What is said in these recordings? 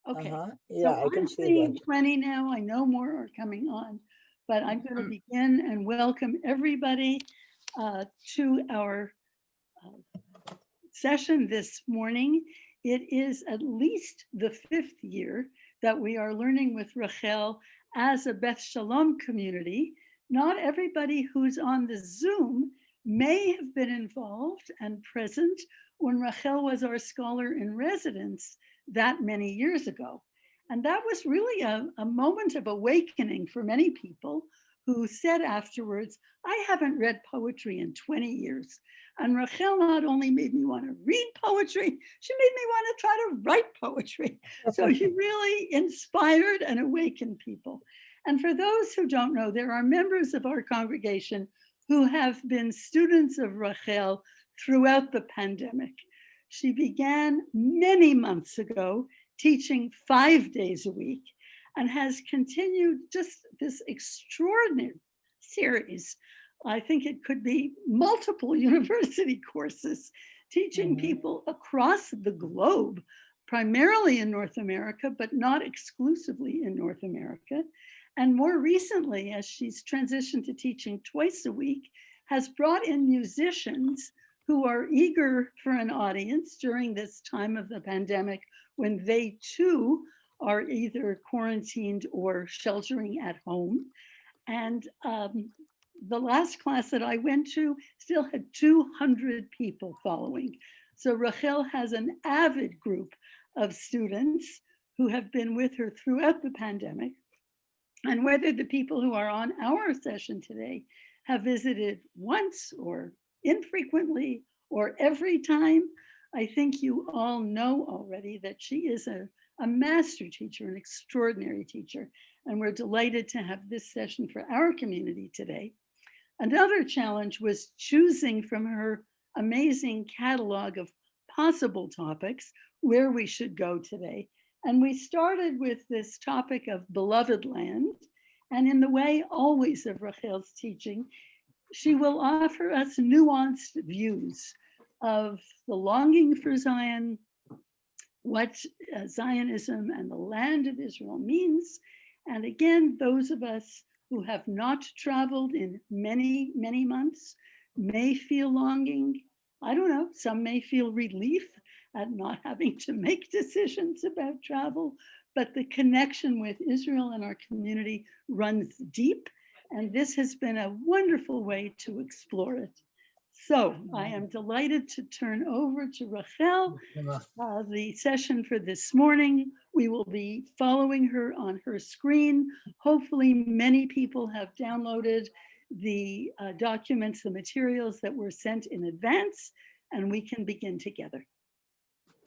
Okay, Yeah, so I can I'm see that. seeing 20 now. I know more are coming on, but I'm going to begin and welcome everybody to our session this morning. It is at least the fifth year that we are learning with Rachel as a Beth Shalom community. Not everybody who's on the Zoom may have been involved and present when Rachel was our scholar in residence that many years ago. And that was really a moment of awakening for many people who said afterwards, I haven't read poetry in 20 years. And Rachel not only made me want to read poetry, she made me want to try to write poetry. So she really inspired and awakened people. And for those who don't know, there are members of our congregation who have been students of Rachel throughout the pandemic. She began many months ago teaching 5 days a week and has continued just this extraordinary series. I think it could be multiple university courses teaching people across the globe, primarily in North America, but not exclusively in North America. And more recently, as she's transitioned to teaching twice a week, has brought in musicians who are eager for an audience during this time of the pandemic when they too are either quarantined or sheltering at home. And the last class that I went to still had 200 people following. So Rachel has an avid group of students who have been with her throughout the pandemic. And whether the people who are on our session today have visited once or infrequently or every time, I think you all know already that she is a master teacher, an extraordinary teacher. And we're delighted to have this session for our community today. Another challenge was choosing from her amazing catalog of possible topics where we should go today. And we started with this topic of beloved land. And in the way always of Rachel's teaching, she will offer us nuanced views of the longing for Zion, what Zionism and the land of Israel means. And again, those of us who have not traveled in many, many months may feel longing. I don't know, some may feel relief at not having to make decisions about travel, but the connection with Israel and our community runs deep. And this has been a wonderful way to explore it. So I am delighted to turn over to Rachel the session for this morning. We will be following her on her screen. Hopefully many people have downloaded the documents, the materials that were sent in advance, and we can begin together.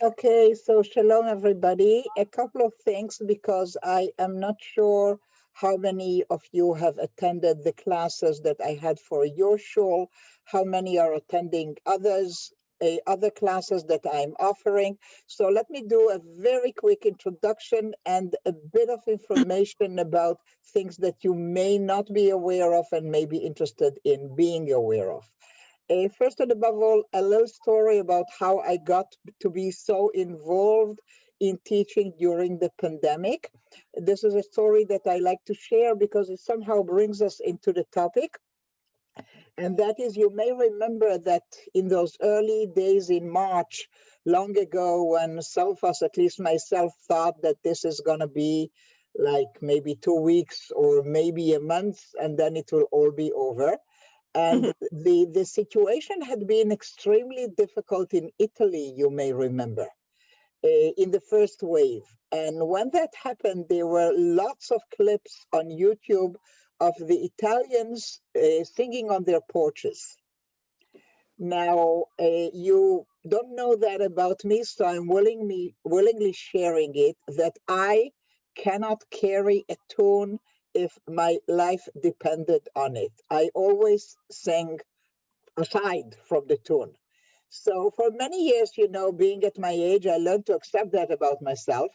Okay, so shalom everybody. A couple of things because I am not sure how many of you have attended the classes that I had for your shul, how many are attending other classes that I'm offering. So let me do a very quick introduction and a bit of information about things that you may not be aware of and may be interested in being aware of. First and above all, a little story about how I got to be so involved in teaching during the pandemic. This is a story that I like to share because it somehow brings us into the topic. And that is, you may remember that in those early days in March, long ago, when some of us, at least myself, thought that this is going to be like maybe 2 weeks or maybe a month, and then it will all be over. And the situation had been extremely difficult in Italy, you may remember, in the first wave. And when that happened, there were lots of clips on YouTube of the Italians singing on their porches. Now, you don't know that about me, so I'm willingly sharing it, that I cannot carry a tune if my life depended on it. I always sang aside from the tune. So for many years, being at my age, I learned to accept that about myself.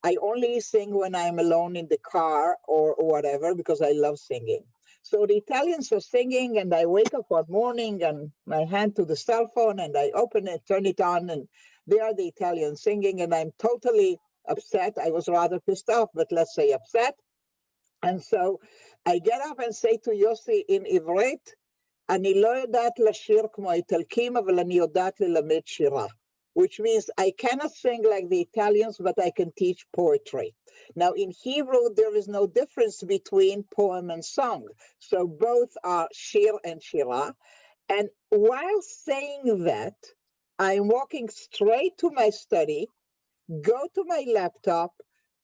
I only sing when I'm alone in the car or whatever, because I love singing. So the Italians are singing, and I wake up one morning and my hand to the cell phone, and I open it, turn it on, and they are the Italians singing, and I'm totally upset. I was rather pissed off, but let's say upset. And so I get up and say to Yossi in עברית, אני לא יודעת לשיר כמו האיטלקים, אבל אני יודעת ללמד שירה. Which means I cannot sing like the Italians, but I can teach poetry. Now, in Hebrew, there is no difference between poem and song. So both are shir and shira. And while saying that, I'm walking straight to my study, go to my laptop,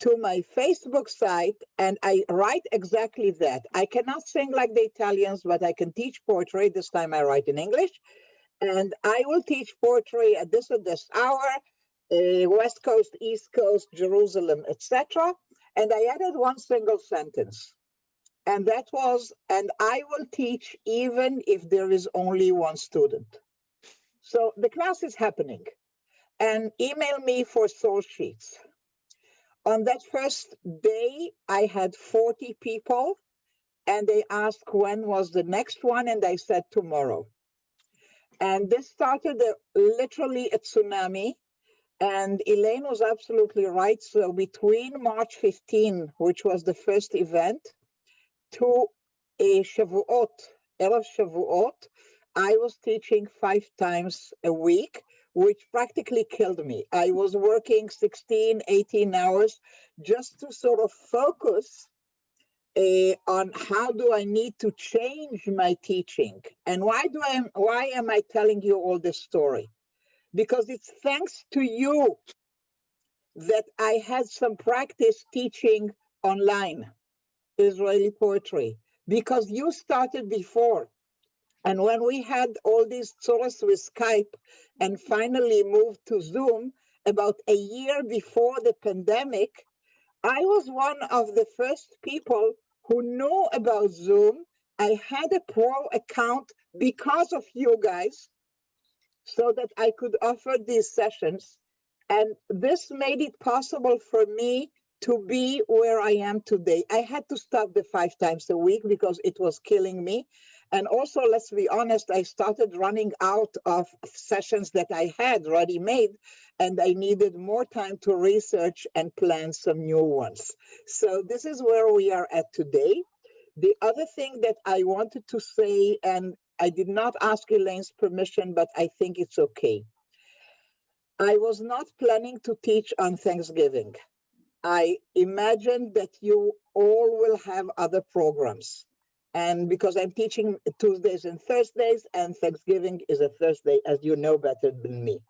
to my Facebook site, and I write exactly that. I cannot sing like the Italians, but I can teach poetry. This time I write in English. And I will teach poetry at this hour, West Coast, East Coast, Jerusalem, etc. And I added one single sentence. And that was, and I will teach even if there is only one student. So the class is happening. And email me for source sheets. On that first day, I had 40 people, and they asked when was the next one, and I said tomorrow. And this started literally a tsunami, and Elaine was absolutely right. So between March 15, which was the first event, to a Shavuot, Erev Shavuot, I was teaching 5 times a week, which practically killed me. I was working 16, 18 hours just to sort of focus on how do I need to change my teaching. And why am I telling you all this story? Because it's thanks to you that I had some practice teaching online Israeli poetry, because you started before. And when we had all these tzuras with Skype and finally moved to Zoom about a year before the pandemic, I was one of the first people who knew about Zoom. I had a pro account because of you guys, so that I could offer these sessions. And this made it possible for me to be where I am today. I had to stop the 5 times a week because it was killing me. And also, let's be honest, I started running out of sessions that I had already made, and I needed more time to research and plan some new ones. So this is where we are at today. The other thing that I wanted to say, and I did not ask Elaine's permission, but I think it's okay. I was not planning to teach on Thanksgiving. I imagined that you all will have other programs. And because I'm teaching Tuesdays and Thursdays, and Thanksgiving is a Thursday, as you know better than me.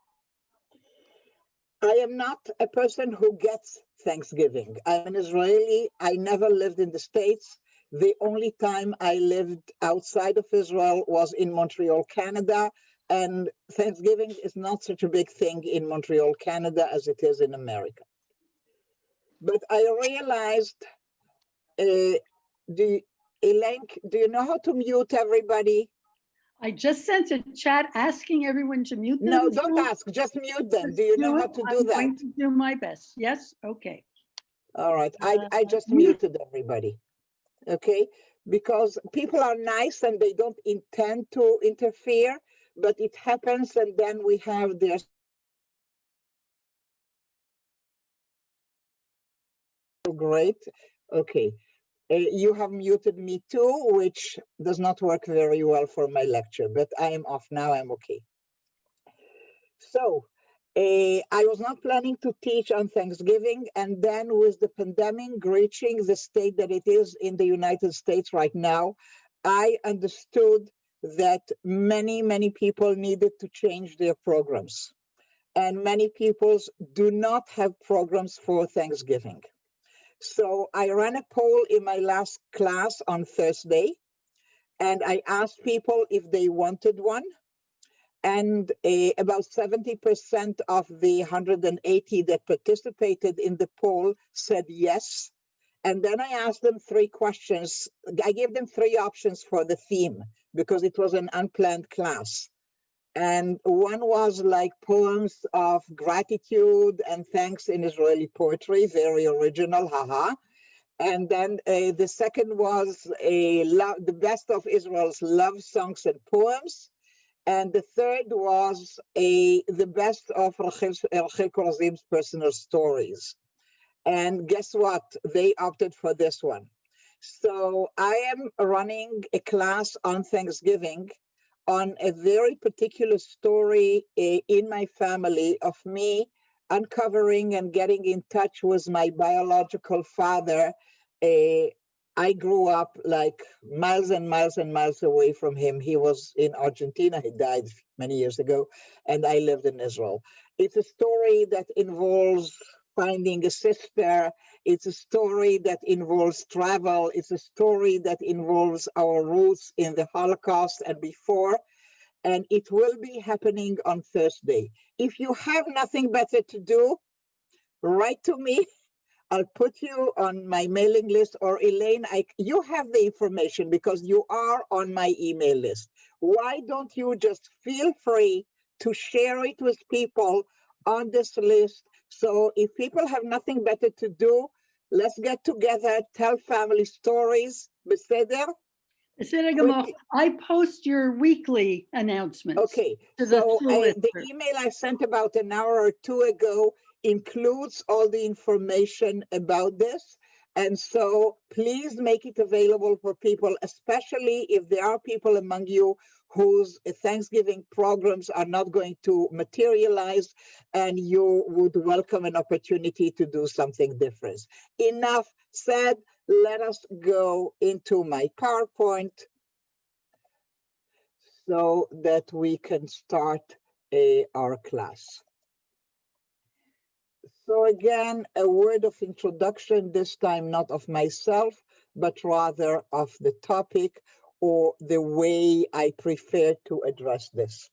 I am not a person who gets Thanksgiving. I'm an Israeli. I never lived in the States. The only time I lived outside of Israel was in Montreal, Canada. And Thanksgiving is not such a big thing in Montreal, Canada, as it is in America. But I realized, Elaine, do you know how to mute everybody? I just sent a chat asking everyone to mute No, themselves. don't ask, just mute them. Do you know how to do that? I'm going to do my best. Yes, okay. All right, I just muted everybody, okay? Because people are nice and they don't intend to interfere, but it happens, and then we have this. Great, okay. You have muted me too, which does not work very well for my lecture, but I am off now, I'm okay. So, I was not planning to teach on Thanksgiving, and then with the pandemic reaching the state that it is in the United States right now, I understood that many people needed to change their programs. And many people do not have programs for Thanksgiving. So I ran a poll in my last class on Thursday, and I asked people if they wanted one. And about 70% of the 180 that participated in the poll said yes. And then I asked them 3 questions. I gave them 3 options for the theme because it was an unplanned class. And one was like poems of gratitude and thanks in Israeli poetry, very original, haha. And then the second was the best of Israel's love songs and poems. And the third was the best of Rachel Korazim's personal stories. And guess what? They opted for this one. So I am running a class on Thanksgiving on a very particular story in my family of me uncovering and getting in touch with my biological father. I grew up like miles and miles and miles away from him. He was in Argentina. He died many years ago, and I lived in Israel. It's a story that involves finding a sister. It's a story that involves travel. It's a story that involves our roots in the Holocaust and before. And it will be happening on Thursday. If you have nothing better to do, write to me. I'll put you on my mailing list, or Elaine, you have the information because you are on my email list. Why don't you just feel free to share it with people on this list? So if people have nothing better to do, let's get together, tell family stories. Beseder? I post your weekly announcements. Okay, so the email I sent about an hour or two ago includes all the information about this. And so please make it available for people, especially if there are people among you whose Thanksgiving programs are not going to materialize and you would welcome an opportunity to do something different. Enough said, let us go into my PowerPoint so that we can start our class. So again, a word of introduction, this time not of myself, but rather of the topic or the way I prefer to address this.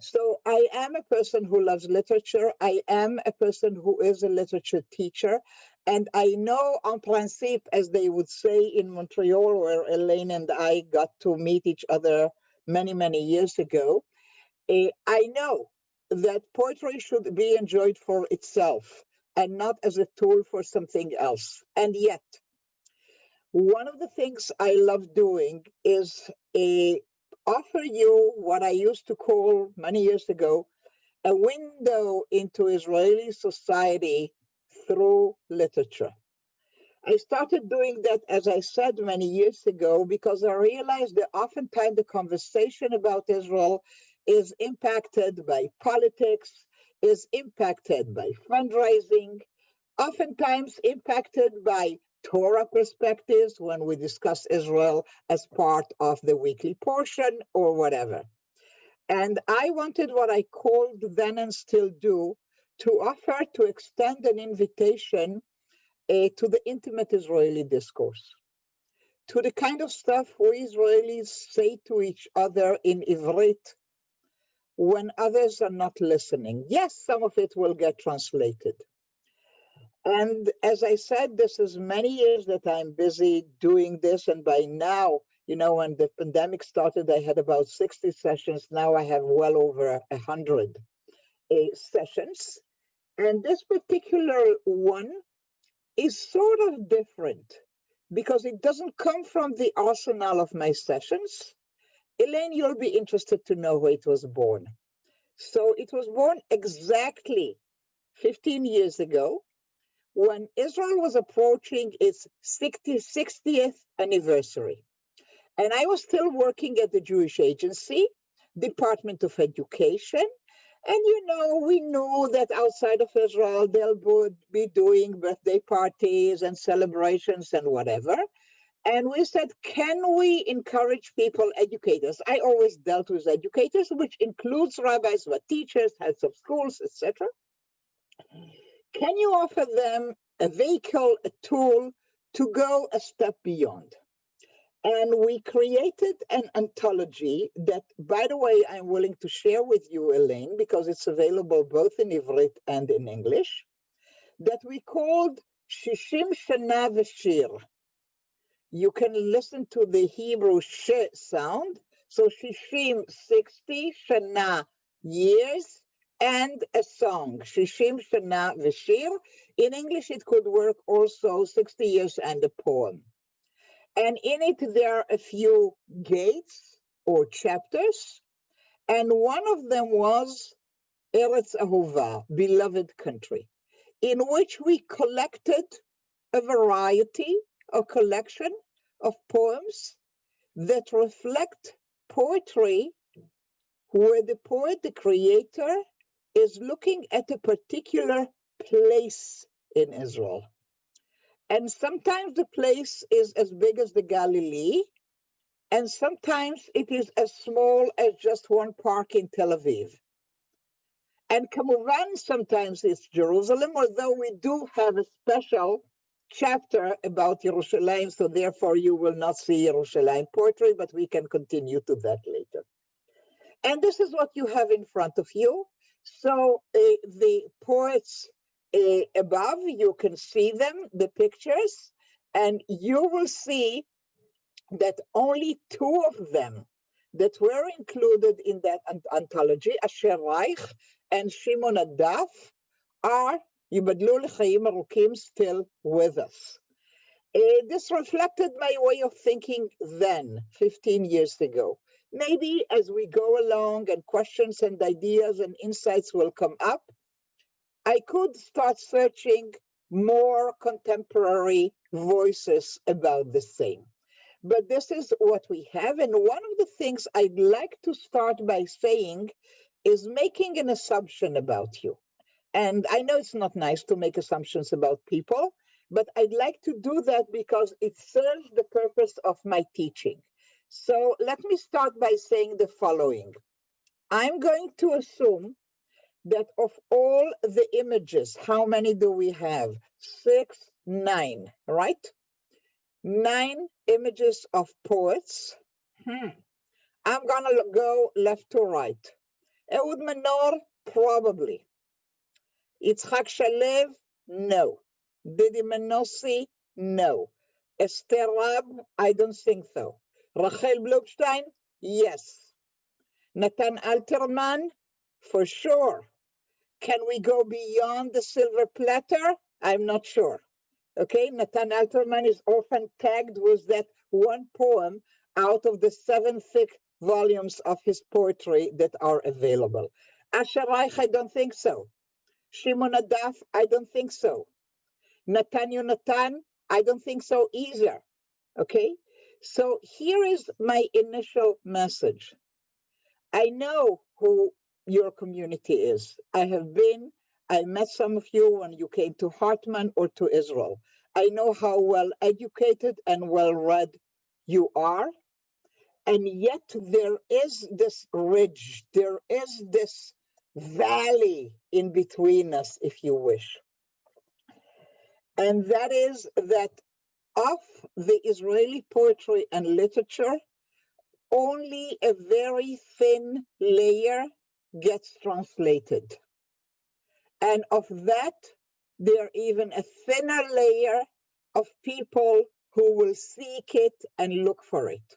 So I am a person who loves literature. I am a person who is a literature teacher. And I know en principe, as they would say in Montreal, where Elaine and I got to meet each other many, many years ago, I know that poetry should be enjoyed for itself and not as a tool for something else. And yet, one of the things I love doing is offer you what I used to call many years ago a window into Israeli society through literature. I started doing that, as I said, many years ago, because I realized that oftentimes the conversation about Israel is impacted by politics, is impacted by fundraising, oftentimes impacted by Torah perspectives when we discuss Israel as part of the weekly portion or whatever. And I wanted what I called then and still do to offer to extend an invitation to the intimate Israeli discourse, to the kind of stuff we Israelis say to each other in Ivrit when others are not listening. Yes, some of it will get translated. And as I said, this is many years that I'm busy doing this. And by now, you know, when the pandemic started, I had about 60 sessions. Now I have well over 100 sessions. And this particular one is sort of different because it doesn't come from the arsenal of my sessions. Elaine, you'll be interested to know where it was born. So it was born exactly 15 years ago when Israel was approaching its 60th anniversary. And I was still working at the Jewish Agency, Department of Education. And, you know, we knew that outside of Israel, they'll be doing birthday parties and celebrations and whatever. And we said, can we encourage people, educators? I always dealt with educators, which includes rabbis, but teachers, heads of schools, etc. Can you offer them a vehicle, a tool to go a step beyond? And we created an anthology that, by the way, I'm willing to share with you, Elaine, because it's available both in Ivrit and in English, that we called Shishim Shana V'Shir. You can listen to the Hebrew sh sound. So Shishim, 60, Shana, years, and a song, Shishim Shana V'Shir. In English, it could work also 60 years and a poem. And in it, there are a few gates or chapters. And one of them was Eretz Ahuva, beloved country. in which we collected a variety, a collection of poems that reflect poetry where the poet, the creator, is looking at a particular place in Israel. And sometimes the place is as big as the Galilee, and sometimes it is as small as just one park in Tel Aviv. And Kamuvan, sometimes it's Jerusalem, although we do have a special chapter about Yerushalayim, so therefore you will not see Yerushalayim poetry, but we can continue to that later. And this is what you have in front of you. So the poets above, you can see them, the pictures, and you will see that only two of them that were included in that anthology, Asher Reich and Shimon Adaf, are Yibadlu L'Chaim Arukim still with us. This reflected my way of thinking then, 15 years ago. Maybe as we go along and questions and ideas and insights will come up, I could start searching more contemporary voices about the same. But this is what we have. And one of the things I'd like to start by saying is making an assumption about you. And I know it's not nice to make assumptions about people, but I'd like to do that because it serves the purpose of my teaching. So let me start by saying the following. I'm going to assume that of all the images, how many do we have? 6, 9, right? 9 images of poets. I'm gonna go left to right. Ehud Menor, probably. Yitzhak Shalev, no. Didi Menossi, no. Esther Rab, I don't think so. Rachel Blumstein, yes. Nathan Alterman, for sure. Can we go beyond the silver platter? I'm not sure. Okay, Nathan Alterman is often tagged with that one poem out of the 7 thick volumes of his poetry that are available. Asher Reich, I don't think so. Shimon Adaf, I don't think so. Natan Yonatan, I don't think so either. Okay, so here is my initial message. I know who your community is. I met some of you when you came to Hartman or to Israel. I know how well educated and well read you are. And yet there is this ridge, there is this valley in between us, if you wish. And that is that of the Israeli poetry and literature, only a very thin layer gets translated. And of that, there even a thinner layer of people who will seek it and look for it.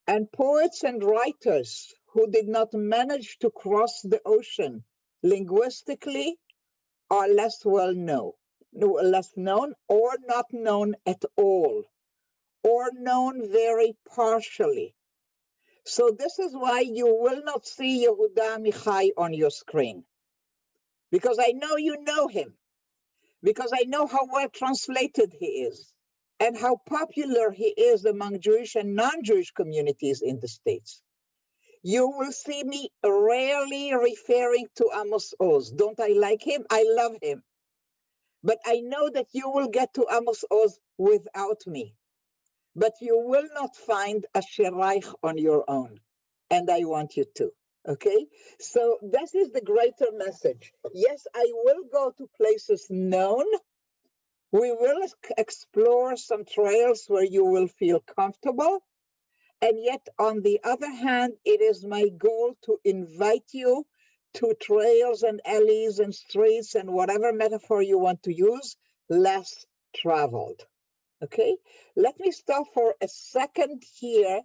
And poets and writers who did not manage to cross the ocean linguistically are less well known, less known or not known at all, or known very partially. So this is why you will not see Yehuda Amichai on your screen. Because I know you know him. Because I know how well translated he is. And how popular he is among Jewish and non-Jewish communities in the States. You will see me rarely referring to Amos Oz. Don't I like him? I love him. But I know that you will get to Amos Oz without me. But you will not find a Reich on your own. And I want you to, okay? So this is the greater message. Yes, I will go to places known. We will explore some trails where you will feel comfortable. And yet, on the other hand, it is my goal to invite you to trails and alleys and streets and whatever metaphor you want to use, less traveled. Okay, let me stop for a second here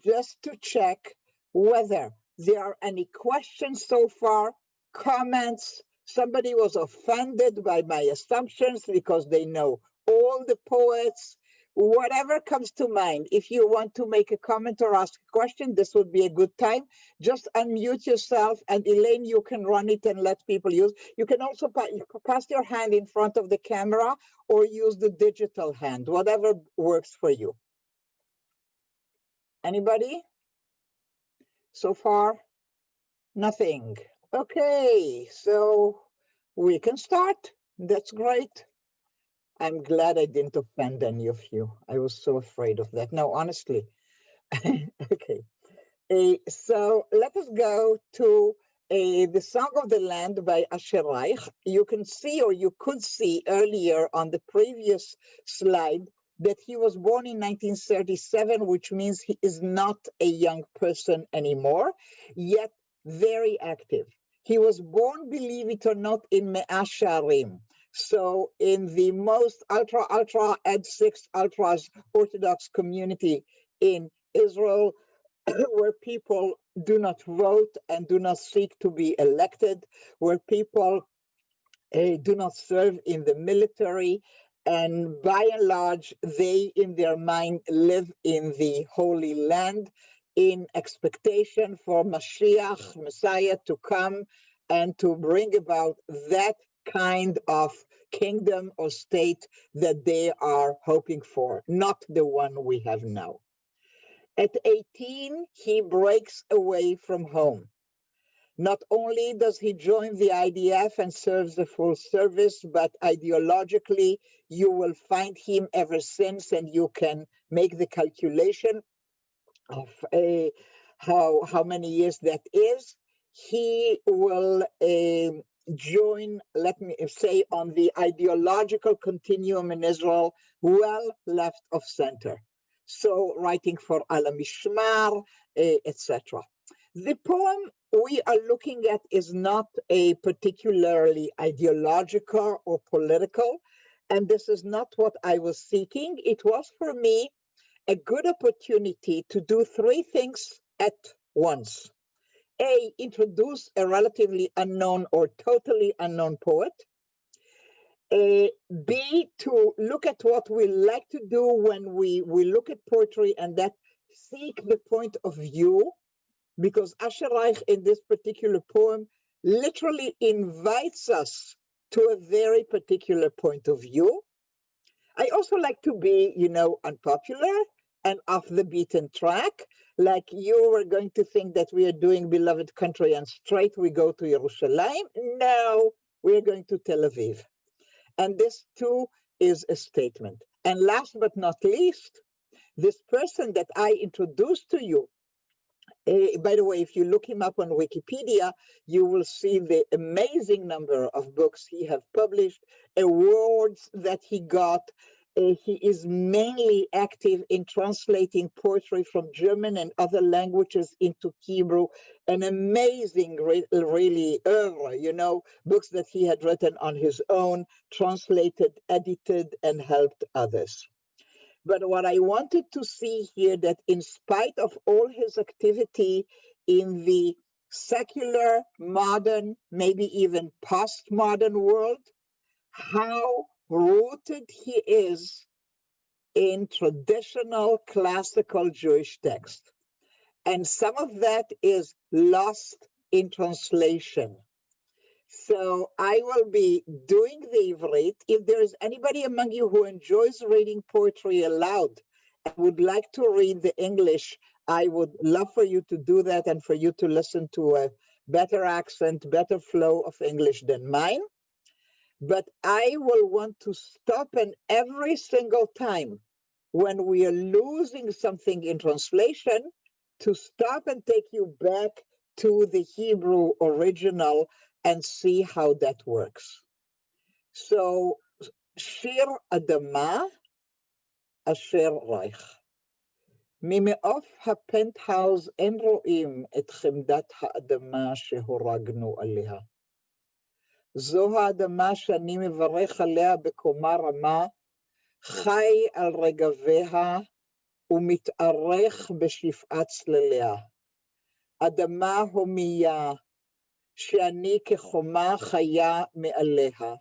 just to check whether there are any questions so far, comments. Somebody was offended by my assumptions because they know all the poets. whatever comes to mind. If you want to make a comment or ask a question, this would be a good time. Just unmute yourself, and Elaine, you can run it and let people use. You can also pass your hand in front of the camera or use the digital hand, whatever works for you. Anybody? So far, nothing. Okay, so we can start. That's great. I'm glad I didn't offend any of you. I was so afraid of that. No, honestly. Okay. So let us go to the Song of the Land by Asher Reich. You can see, or you could see earlier on the previous slide, that he was born in 1937, which means he is not a young person anymore, yet very active. He was born, believe it or not, in Mea Shearim. So in the most ultra Ed 6 ultras Orthodox community in Israel, where people do not vote and do not seek to be elected, where people do not serve in the military, and by and large, they in their mind live in the Holy Land in expectation for Mashiach, Messiah, to come and to bring about that kind of kingdom or state that they are hoping for, not the one we have now. At 18, he breaks away from home. Not only does he join the IDF and serves the full service, but ideologically, you will find him ever since, and you can make the calculation of how many years that is. He will join, let me say, on the ideological continuum in Israel, well left of center. So writing for Al Mishmar, etc. The poem we are looking at is not a particularly ideological or political, and this is not what I was seeking. It was for me a good opportunity to do three things at once. A, introduce a relatively unknown or totally unknown poet. B, to look at what we like to do when we look at poetry, and that seek the point of view, because Asher Reich in this particular poem literally invites us to a very particular point of view. I also like to be, unpopular and off the beaten track. Like you were going to think that we are doing Beloved Country and straight we go to Jerusalem. No, we're going to Tel Aviv. And this too is a statement. And last but not least, this person that I introduced to you, by the way, if you look him up on Wikipedia, you will see the amazing number of books he has published, awards that he got. He is mainly active in translating poetry from German and other languages into Hebrew. An amazing, really, oeuvre, books that he had written on his own, translated, edited, and helped others. But what I wanted to see here, that in spite of all his activity in the secular, modern, maybe even postmodern world, how rooted he is in traditional classical Jewish text. And some of that is lost in translation. So I will be doing the Ivrit. If there is anybody among you who enjoys reading poetry aloud and would like to read the English, I would love for you to do that and for you to listen to a better accent, better flow of English than mine. But I will want to stop, and every single time when we are losing something in translation, to stop and take you back to the Hebrew original and see how that works. So, Shir Adama, Asher Reich. ממעוף הפנטהאוז אין רואים את חמדת האדמה שהורגנו עליה. זו האדמה שאני מברך עליה בקומה רמה, חי על רגביה ומתארך בשפעת צלליה. אדמה הומיה, שאני כחומה חיה מעליה.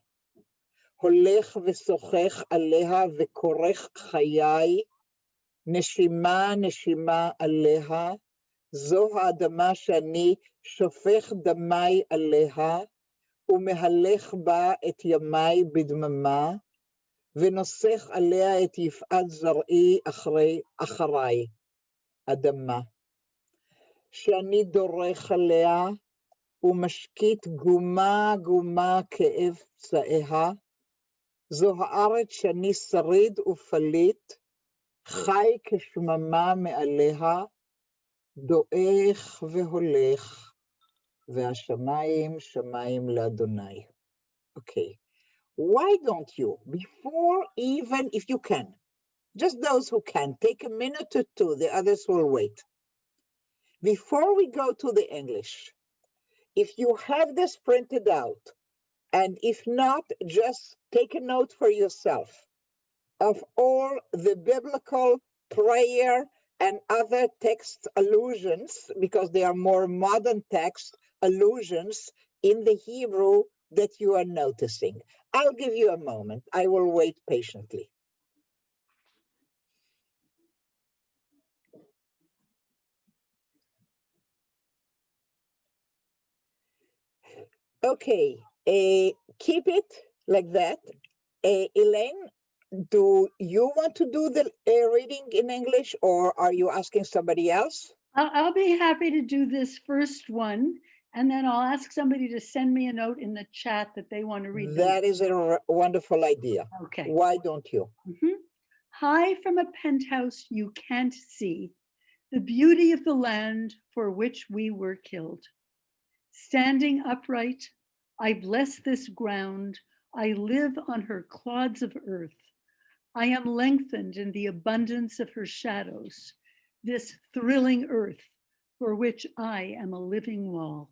הולך ושוחך עליה וכורך חיי, נשימה נשימה עליה, זו האדמה שאני שופך דמי עליה, ומהלך בה את ימי בדממה, ונוסך עליה את יפעת זרעי אחריי, אדמה. שאני דורך עליה, ומשקיט גומה גומה כאב פצעיה, זו הארץ שאני שריד ופליט, חי כשממה מעליה, דועך והולך, והשמיים שמיים לאדוני. Okay, why don't you, before even if you can, just those who can, take a minute or two, the others will wait. Before we go to the English, if you have this printed out, and if not, just take a note for yourself of all the biblical prayer and other text allusions, because they are more modern text allusions in the Hebrew that you are noticing. I'll give you a moment. I will wait patiently. Okay, keep it like that. Elaine, do you want to do the reading in English, or are you asking somebody else? I'll be happy to do this first one, and then I'll ask somebody to send me a note in the chat that they want to read. That is a wonderful idea. Okay. Why don't you? High from a penthouse you can't see the beauty of the land for which we were killed. Standing upright, I bless this ground. I live on her clods of earth. I am lengthened in the abundance of her shadows, this thrilling earth for which I am a living wall.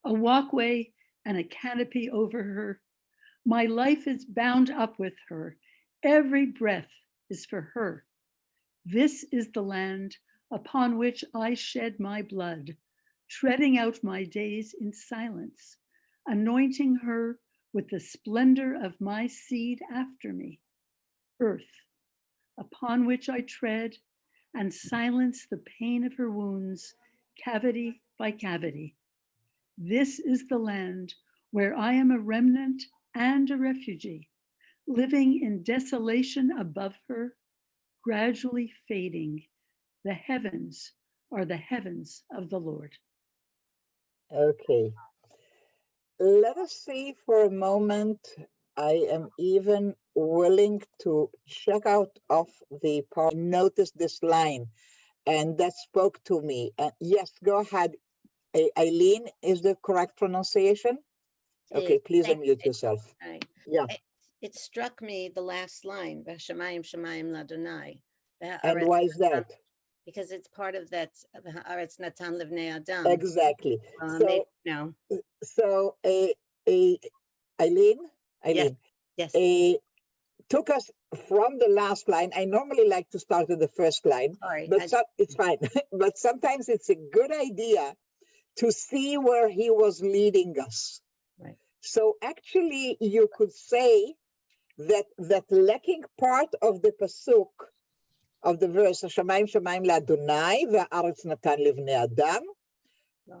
A walkway and a canopy over her. My life is bound up with her. Every breath is for her. This is the land upon which I shed my blood, treading out my days in silence, anointing her with the splendor of my seed after me. Earth, upon which I tread and silence the pain of her wounds, cavity by cavity. This is the land where I am a remnant and a refugee, living in desolation above her, gradually fading. The heavens are the heavens of the Lord. Okay. Let us see for a moment. I am even willing to check out of the part. Notice this line, and that spoke to me. Yes, go ahead. Eileen, is the correct pronunciation? Okay, please unmute yourself. Right. Yeah. It struck me the last line, V'shamayim shamayim ladonai. And why is that? Because it's part of that Haaretz Natan Livnei Adam. Exactly. So Eileen, yes. Took us from the last line. I normally like to start at the first line, but it's fine. But sometimes it's a good idea to see where he was leading us. Right. So actually, you could say that lacking part of the pasuk of the verse "Shamayim Shamayim LaAdonai ve'aretz Natan Livnei Adam."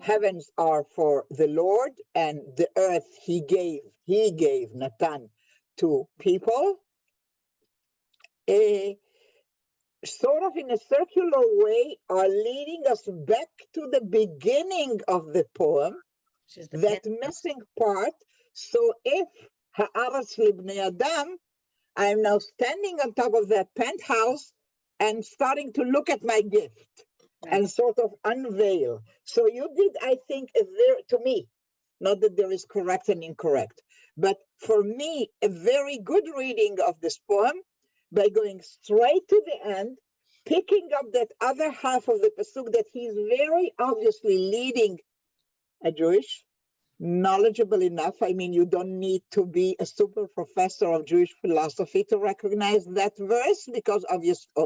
Heavens are for the Lord, and the earth He gave Natan to people. Sort of in a circular way, are leading us back to the beginning of the poem, that missing part. So if Ha'aretz Libnei Adam, I'm now standing on top of that penthouse and starting to look at my gift and sort of unveil. So you did, I think, to me, not that there is correct and incorrect, but for me, a very good reading of this poem by going straight to the end, picking up that other half of the pasuk that he's very obviously leading a Jewish, knowledgeable enough. I mean, you don't need to be a super professor of Jewish philosophy to recognize that verse, because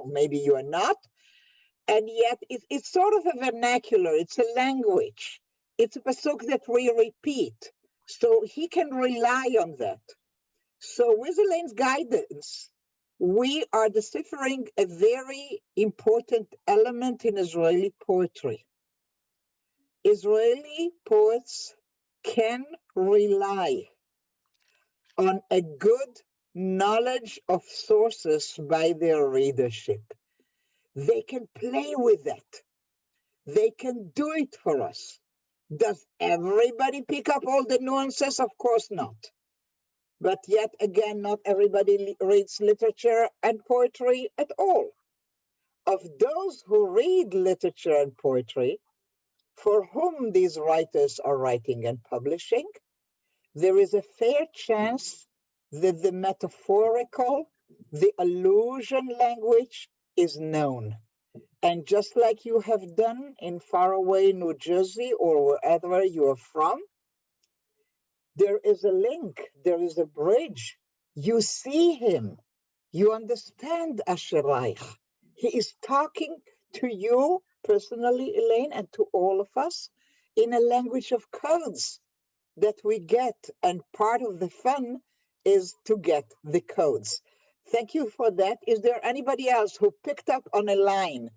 maybe you are not. And yet it's sort of a vernacular, it's a language. It's a pasuk that we repeat. So he can rely on that. So with Elaine's guidance, we are deciphering a very important element in Israeli poetry. Israeli poets can rely on a good knowledge of sources by their readership. They can play with that. They can do it for us. Does everybody pick up all the nuances? Of course not. But yet again, not everybody reads literature and poetry at all. Of those who read literature and poetry, for whom these writers are writing and publishing, there is a fair chance that the metaphorical, the allusion language is known. And just like you have done in faraway New Jersey or wherever you are from, there is a link, there is a bridge. You see him, you understand Asherayich. He is talking to you personally, Elaine, and to all of us in a language of codes that we get. And part of the fun is to get the codes. Thank you for that. Is there anybody else who picked up on a line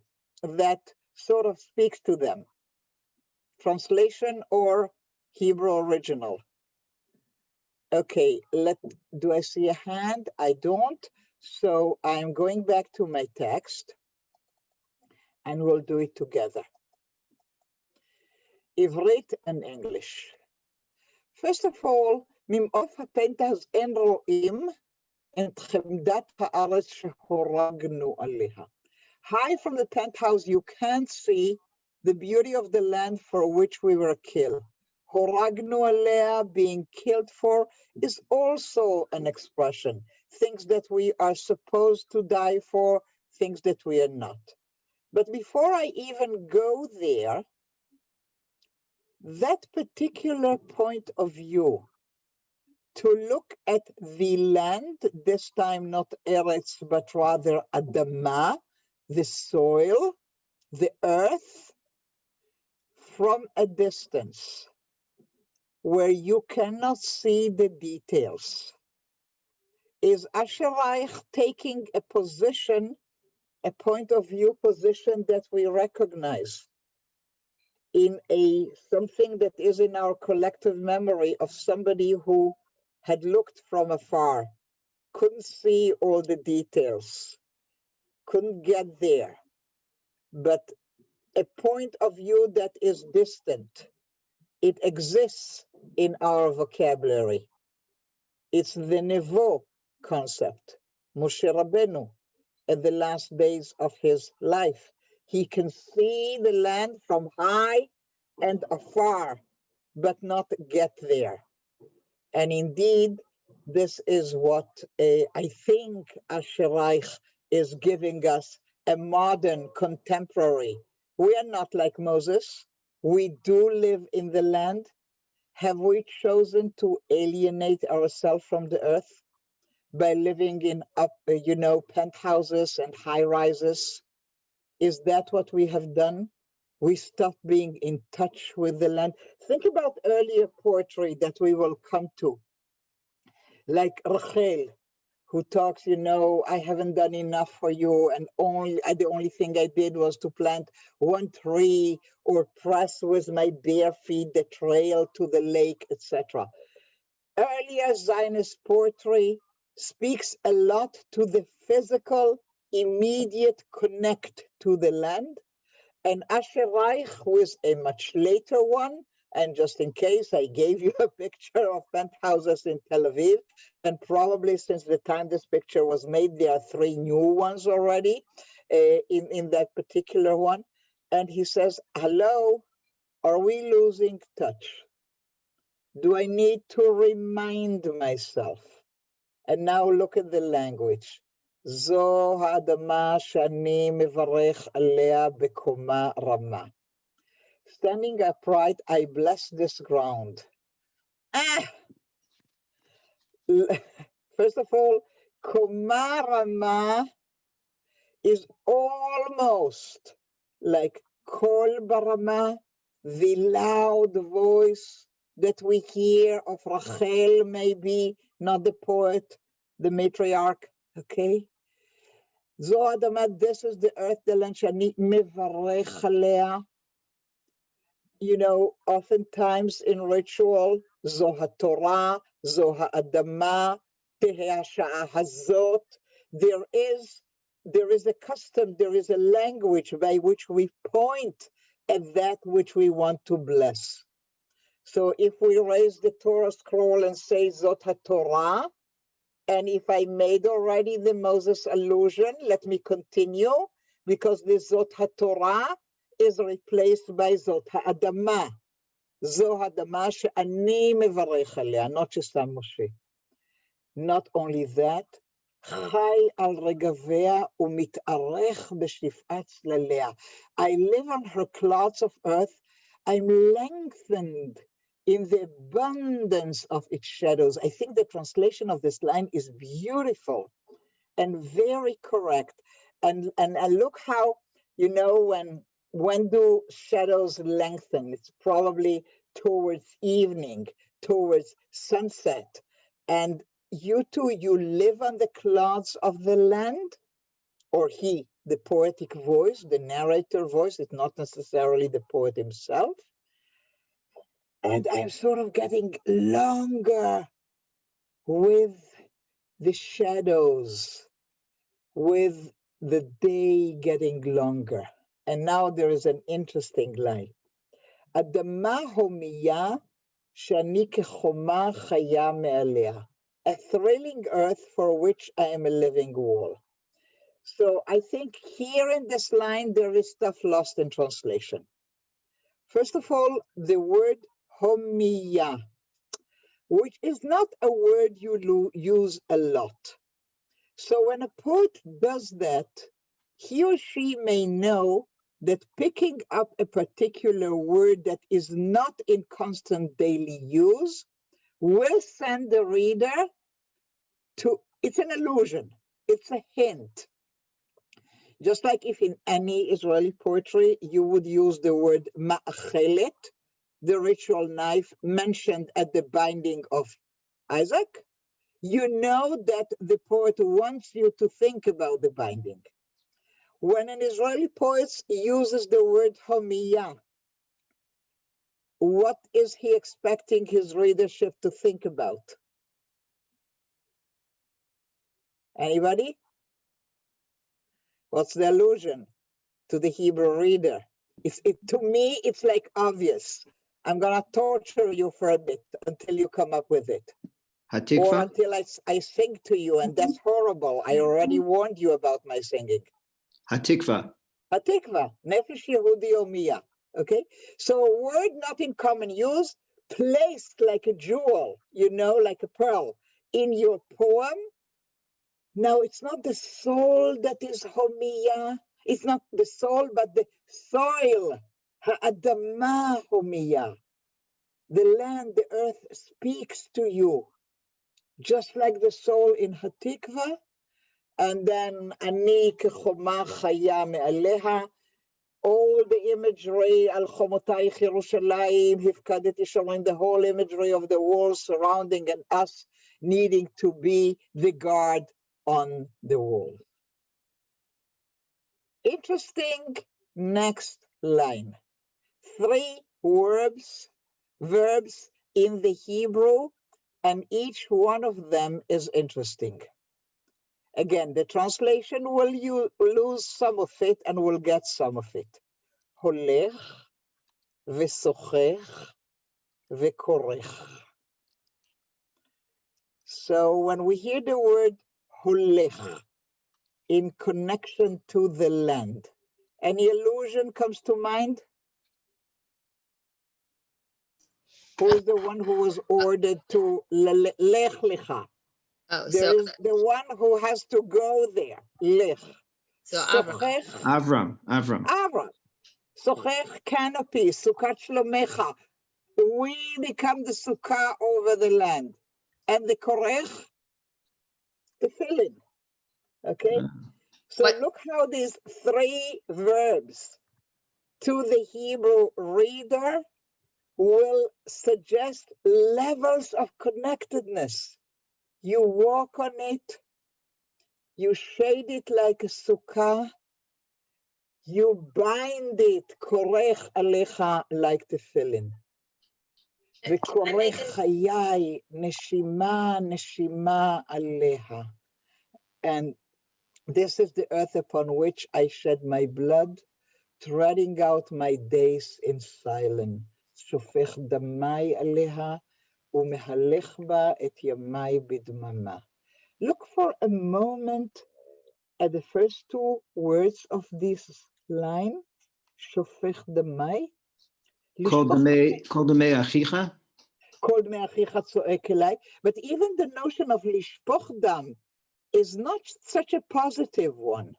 that sort of speaks to them? Translation or Hebrew original? Okay, do I see a hand? I don't. So I'm going back to my text and we'll do it together. Ivrit and English. First of all, ממעוף הפנטהאוז אין רואים את חמדת הארץ שהורגנו עליה. High from the penthouse, you can't see the beauty of the land for which we were killed. Horagnu alea, being killed for, is also an expression. Things that we are supposed to die for, things that we are not. But before I even go there, that particular point of view, to look at the land, this time not Eretz, but rather Adama, the soil, the earth, from a distance, where you cannot see the details, is Asherayich taking a position, a point of view position that we recognize in something that is in our collective memory of somebody who had looked from afar, couldn't see all the details, couldn't get there, but a point of view that is distant. It exists in our vocabulary. It's the Nevo concept. Moshe Rabbeinu, at the last days of his life, he can see the land from high and afar, but not get there. And indeed, this is what I think Asherayich is giving us, a modern contemporary. We are not like Moses. We do live in the land. Have we chosen to alienate ourselves from the earth by living in penthouses and high rises? Is that what we have done? We stopped being in touch with the land. Think about earlier poetry that we will come to, like Rachel, who talks, I haven't done enough for you, and the only thing I did was to plant one tree or press with my bare feet the trail to the lake, etc. Earlier Zionist poetry speaks a lot to the physical, immediate connect to the land, and Asherayich was a much later one. And just in case, I gave you a picture of penthouses in Tel Aviv, and probably since the time this picture was made, there are 3 new ones already in that particular one. And he says, hello, are we losing touch? Do I need to remind myself? And now look at the language. Zo ha'adama shani mevarech alea bekoma rama. Standing upright, I bless this ground. First of all, Koma Rama is almost like Kol Barama, the loud voice that we hear of Rachel maybe not the poet, the matriarch, okay? זו האדמה, this is the earth, the land שאני מברך עליה. You know, oftentimes in ritual, זו התורה, זו האדמה, תהא השעה הזאת. There is a custom, there is a language by which we point at that which we want to bless. So if we raise the Torah scroll and say Zot HaTorah, and if I made already the Moses allusion, let me continue, because the Zot HaTorah is replaced by Zot HaAdama. Zo HaAdama she'ani mevarech alea, not ששם משה. Not only that, חי על רגביה ומתארך בשפעת צלליה. I live on her clouds of earth. I'm lengthened in the abundance of its shadows. I think the translation of this line is beautiful and very correct. And look how, you know, when do shadows lengthen? It's probably towards evening, towards sunset. And you too, you live on the clouds of the land, or he, the poetic voice, the narrator voice, it's not necessarily the poet himself. And I'm sort of getting longer with the shadows, with the day getting longer. And now there is an interesting line. אדמה הומייה שאני כחומה חיה מעליה. A thrilling earth for which I am a living wall. So I think here in this line, there is stuff lost in translation. First of all, the word homiya, which is not a word you use a lot. So when a poet does that, he or she may know that picking up a particular word that is not in constant daily use will send the reader to, it's an allusion, it's a hint. Just like if in any Israeli poetry, you would use the word ma'achelet, the ritual knife mentioned at the binding of Isaac, you know that the poet wants you to think about the binding. When an Israeli poet uses the word homiya, what is he expecting his readership to think about? Anybody? What's the allusion to the Hebrew reader? To me, it's like obvious. I'm gonna torture you for a bit until you come up with it. Hatikva? Or until I sing to you, and that's horrible. I already warned you about my singing. Hatikva. Hatikva, Nefesh Yehudi Omiya. Okay? So a word not in common use, placed like a jewel, you know, like a pearl, in your poem. Now, it's not the soul that is homiya. It's not the soul, but the soil. Ha'adama homiya. The land, the earth speaks to you. Just like the soul in Hatikva. And then, Ani kechoma chaya me'aleha. All the imagery, Al Chomotayich Yerushalayim, Hifkadeti Shalom, the whole imagery of the walls surrounding and us needing to be the guard on the wall. Interesting next line. 3 verbs in the Hebrew, and each one of them is interesting. Again, the translation will lose some of it and will get some of it. Holech v'sochech v'korech. So when we hear the word holech in connection to the land, any allusion comes to mind? Who is the one who was ordered to lech lecha? Oh, There is the one who has to go there. Lech. so Sochech. Avram. Avram. Sochech canopy. Sukkot shlomecha. We become the sukkah over the land. And the korech, the filling. Okay? So look how these 3 verbs to the Hebrew reader will suggest levels of connectedness. You walk on it, you shade it like a sukkah, you bind it, korech alecha, like tefillin. V'korech chayai, neshima, neshima aleha. And this is the earth upon which I shed my blood, treading out my days in silence. Shofech damai aleha, umehalech ba et yamai bidmama. Look for a moment at the first two words of this line, Shofech damai. Kol demei achicha. Kol demei achicha tzoek elai. But even the notion of lishpoch dam is not such a positive one.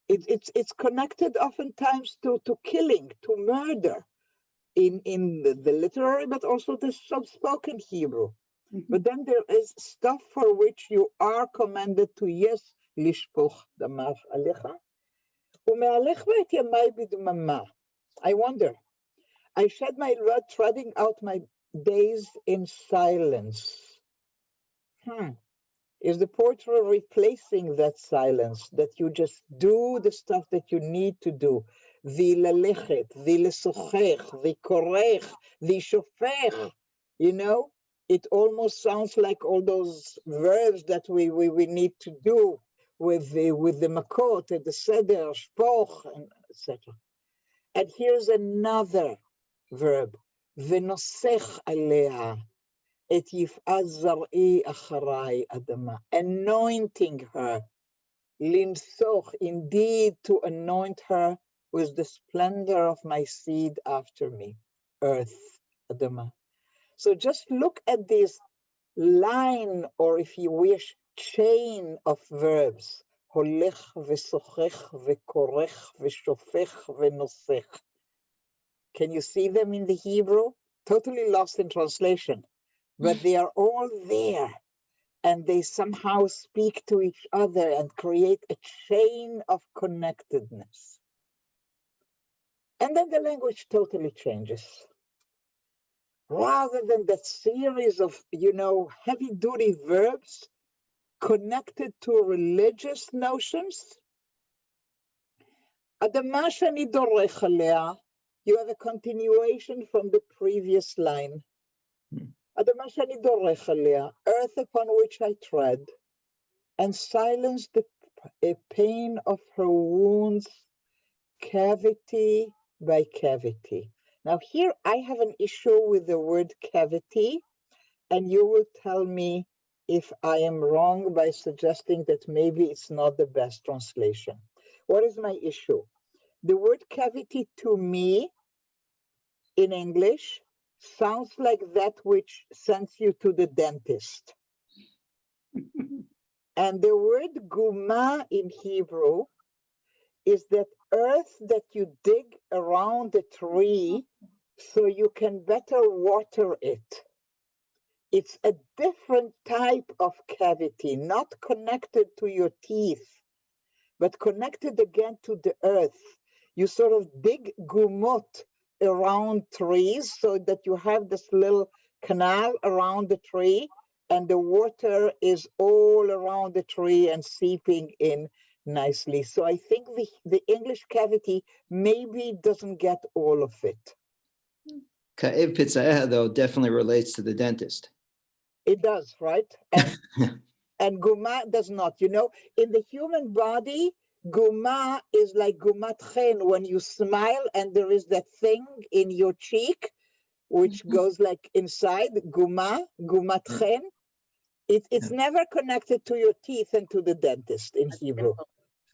It's connected oftentimes to killing, to murder, in the literary, but also the spoken Hebrew. But then there is stuff for which you are commanded to, yes, lishpoch damav alecha. Umehalech ba et yamai bidmama. I wonder, I shed my blood treading out my days in silence. Is the poetry replacing that silence, that you just do the stuff that you need to do? V'lalechet, v'lesochech, v'korech, v'shofech. You know, it almost sounds like all those verbs that we need to do with the makot, and the seder, shpoch, and etc. And here's another verb, v'nosech alea. Et yif'az zar'i acharai adama, anointing her, linsoch, indeed to anoint her with the splendor of my seed after me, earth, adama. So just look at this line, or if you wish, chain of verbs, holech v'sochech v'korech v'shofech v'nosech. Can you see them in the Hebrew? Totally lost in translation. But they are all there, and they somehow speak to each other and create a chain of connectedness. And then the language totally changes. Rather than that series of, heavy-duty verbs connected to religious notions, Adama shani dorech alea, you have a continuation from the previous line. Adama shani dorech alea, earth upon which I tread, and silence the pain of her wounds, cavity by cavity. Now here I have an issue with the word cavity, and you will tell me if I am wrong by suggesting that maybe it's not the best translation. What is my issue? The word cavity to me in English sounds like that which sends you to the dentist. And the word guma in Hebrew is that earth that you dig around the tree so you can better water it. It's a different type of cavity, not connected to your teeth, but connected again to the earth. You sort of dig gumot around trees so that you have this little canal around the tree, and the water is all around the tree and seeping in nicely. So I think the English cavity maybe doesn't get all of it. Ka'ev pitza'eha, though, definitely relates to the dentist. It does, right? And guma does not. In the human body, guma is like gumat chen, when you smile and there is that thing in your cheek, which goes like inside, gumat chen. It's never connected to your teeth and to the dentist in Hebrew.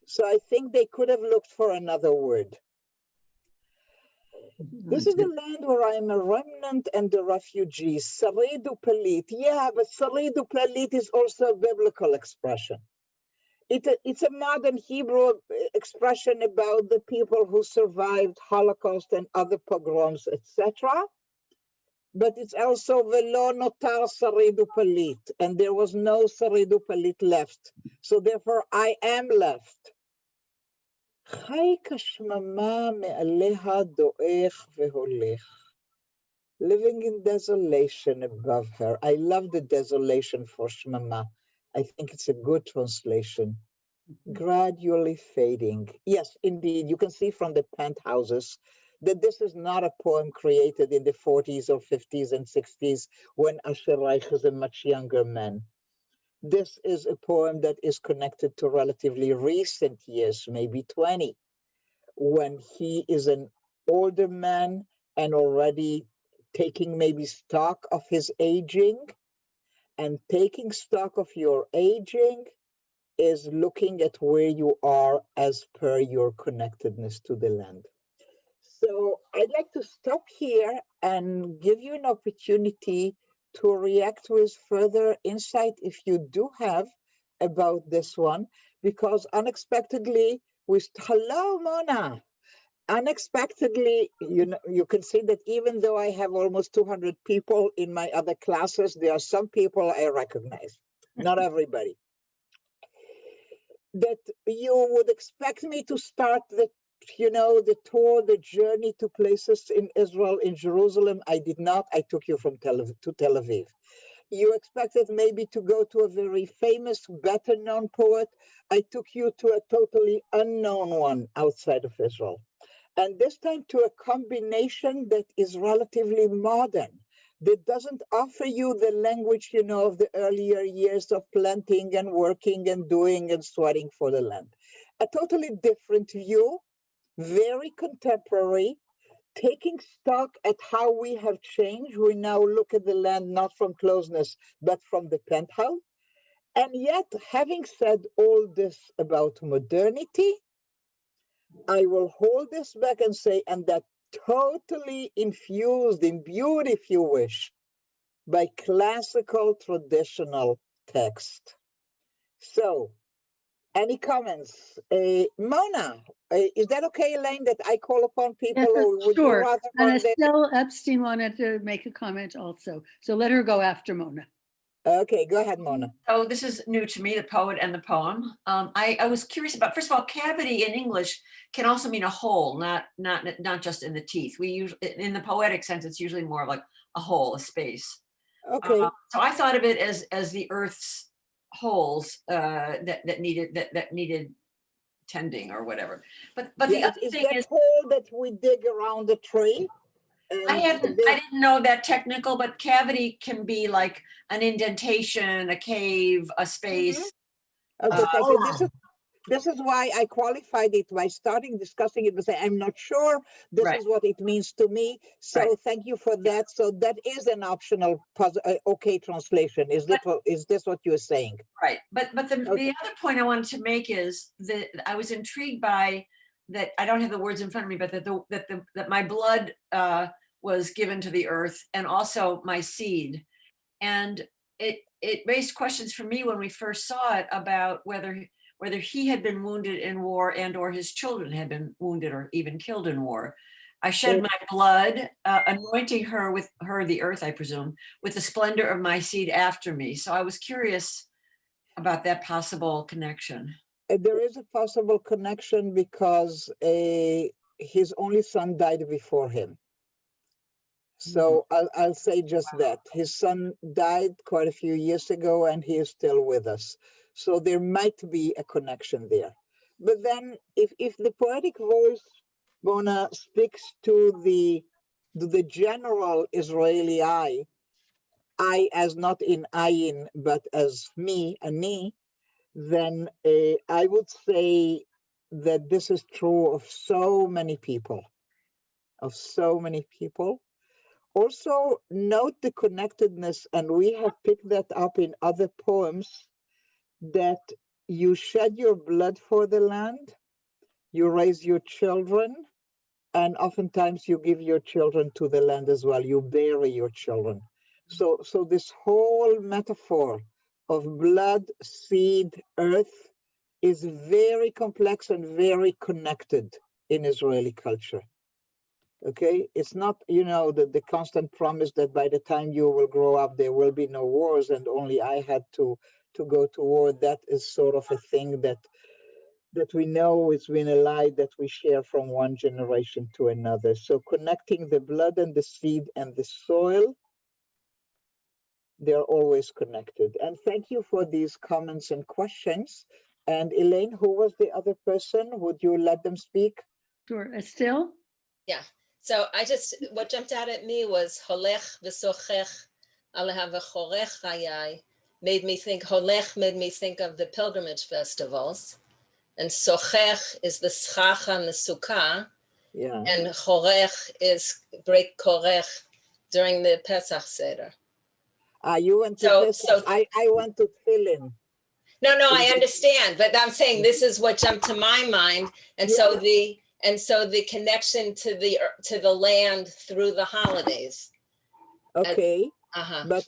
So I think they could have looked for another word. This is the land where I'm a remnant and a refugee. Saridu Palit. Yeah, but Saridu Palit is also a biblical expression. It's a modern Hebrew expression about the people who survived Holocaust and other pogroms, etc. But it's also Velo notar Saridu Palit, and there was no Saridu Palit left. So therefore, I am left. חי כשממה מעליה דועך והולך. living in desolation above her. I love the desolation for Shmama. I think it's a good translation. Gradually fading. Yes, indeed. You can see from the penthouses that this is not a poem created in the 40s or 50s and 60s when Asher Reich is a much younger man. This is a poem that is connected to relatively recent years, maybe 20, when he is an older man and already taking maybe stock of his aging. And taking stock of your aging is looking at where you are as per your connectedness to the land. So I'd like to stop here and give you an opportunity to react with further insight if you do have about this one, because unexpectedly hello, Mona. Unexpectedly, you can see that even though I have almost 200 people in my other classes, there are some people I recognize, not everybody. That you would expect me to start the tour, the journey to places in Israel, in Jerusalem. I did not. I took you from Tel Aviv. You expected maybe to go to a very famous, better known poet. I took you to a totally unknown one outside of Israel. And this time to a combination that is relatively modern, that doesn't offer you the language, of the earlier years of planting and working and doing and sweating for the land. A totally different view, very contemporary, taking stock at how we have changed. We now look at the land not from closeness, but from the penthouse. And yet, having said all this about modernity, I will hold this back and say, and that totally infused, imbued, if you wish, by classical traditional text. So, any comments? Mona, is that okay, Elaine, that I call upon people, Yes, or would you sure. rather And one day? Estelle Epstein wanted to make a comment also. So let her go after Mona. Okay, go ahead, Mona. Oh, this is new to me, the poet and the poem. I was curious about, first of all, cavity in English can also mean a hole, not just in the teeth. We use, in the poetic sense, it's usually more like a hole, a space. Okay. So I thought of it as the Earth's holes that needed tending or whatever. But the other is thing that is, hole that we dig around the tree? I didn't know that technical, but cavity can be like an indentation, a cave, a space. Okay, thank you. This is why I qualified it by starting discussing it, but say, I'm not sure this Right. is what it means to me. So Right. thank you for that. So that is an optional okay translation. Is this what you're saying? Right. But the other point I wanted to make is that I was intrigued by that. I don't have the words in front of me, but that my blood was given to the earth, and also my seed. And it raised questions for me when we first saw it about whether he had been wounded in war and or his children had been wounded or even killed in war. I shed my blood, anointing her, the earth, I presume, with the splendor of my seed after me. So I was curious about that possible connection. There is a possible connection because his only son died before him. So I'll say just that. His son died quite a few years ago and he is still with us. So there might be a connection there. But then if the poetic voice, Bona, sticks to the general Israeli I as not in ayin, but as me, ani, then I would say that this is true of so many people, Also, note the connectedness, and we have picked that up in other poems, that you shed your blood for the land, you raise your children, and oftentimes you give your children to the land as well. You bury your children. So this whole metaphor of blood, seed, earth is very complex and very connected in Israeli culture. Okay, it's not, the constant promise that by the time you will grow up, there will be no wars and only I had to go to war. That is sort of a thing that that we know it's been a lie that we share from one generation to another. So connecting the blood and the seed and the soil, they're always connected. And thank you for these comments and questions. And Elaine, who was the other person? Would you let them speak? Sure. Estelle? Yeah. So what jumped out at me was holech v'sochech aleha v'chorech chayai. Holech made me think of the pilgrimage festivals. And sochech is the schacha and the sukkah. Yeah. And chorech is break korech during the Pesach Seder. You went to So- Pesach. so- I went to Tfilin. No, I understand, but I'm saying this is what jumped to my mind. And so the connection to the land through the holidays. Okay. Uh-huh. But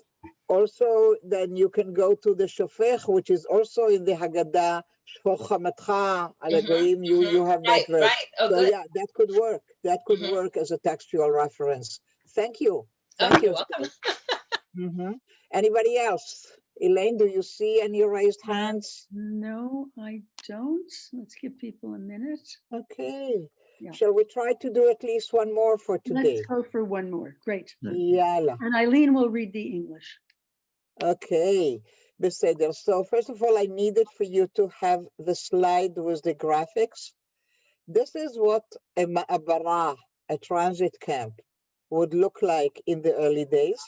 also then you can go to the Shofech, which is also in the Haggadah, Shfoch Hamatcha al Goyim. You have that verse. Right. Oh, So good. yeah, that could work. That could Mhm. work as a textual reference. Thank you. Oh, Thank you're you. welcome. Mhm. Anybody else? Elaine, do you see any raised hands? No, I don't. Let's give people a minute. Okay. Yeah. Shall we try to do at least one more for today? Let's go for one more. Great. Yalla. And Eileen will read the English. Okay, beseder. So first of all, I needed for you to have the slide with the graphics. This is what a ma'abara, a transit camp, would look like in the early days.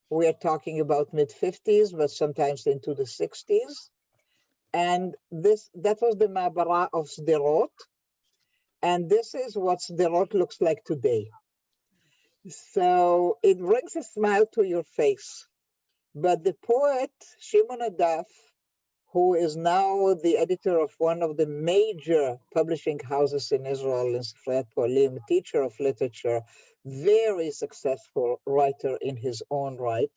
We are talking about mid-50s, but sometimes into the 60s. And that was the ma'abara of Sderot. And this is what Sderot looks like today. So it brings a smile to your face. But the poet Shimon Adaf, who is now the editor of one of the major publishing houses in Israel, in Sifrei Poalim, teacher of literature, very successful writer in his own right.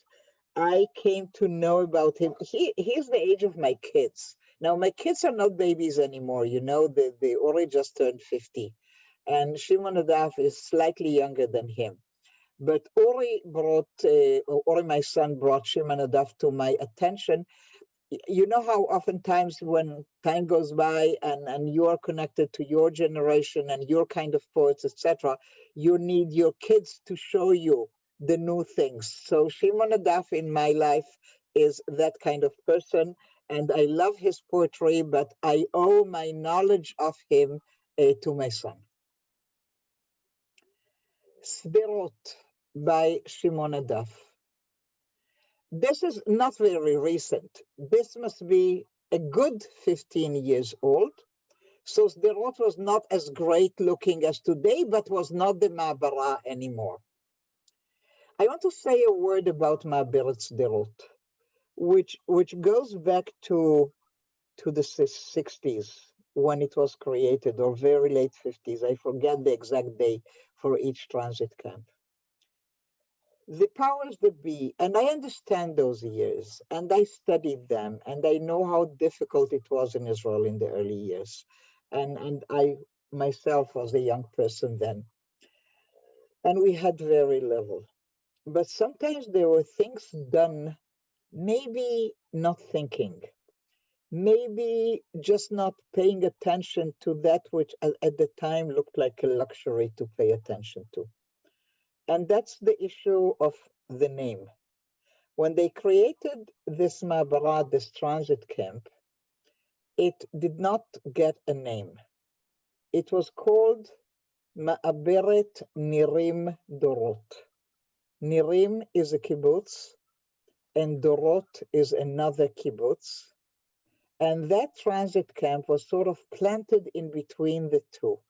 I came to know about him. He's the age of my kids. Now, my kids are not babies anymore. You know, the Ori just turned 50. And Shimon Adaf is slightly younger than him. But Ori, my son, brought Shimon Adaf to my attention. You know how oftentimes when time goes by and you are connected to your generation and your kind of poets, etc., you need your kids to show you the new things. So Shimon Adaf in my life is that kind of person, and I love his poetry, but I owe my knowledge of him to my son. Sderot by Shimon Adaf. This is not very recent. This must be a good 15 years old. So Sderot was not as great looking as today, but was not the Ma'abara anymore. I want to say a word about Ma'aberet Sderot, which goes back to the 60s when it was created, or very late 50s. I forget the exact day for each transit camp. The powers that be, and I understand those years, and I studied them, and I know how difficult it was in Israel in the early years. And I myself was a young person then. And we had very little. But sometimes there were things done, maybe not thinking, maybe just not paying attention to that which at the time looked like a luxury to pay attention to. And that's the issue of the name. When they created this Ma'abara, this transit camp, it did not get a name. It was called Ma'aberet Nirim Dorot. Nirim is a kibbutz, and Dorot is another kibbutz. And that transit camp was sort of planted in between the two.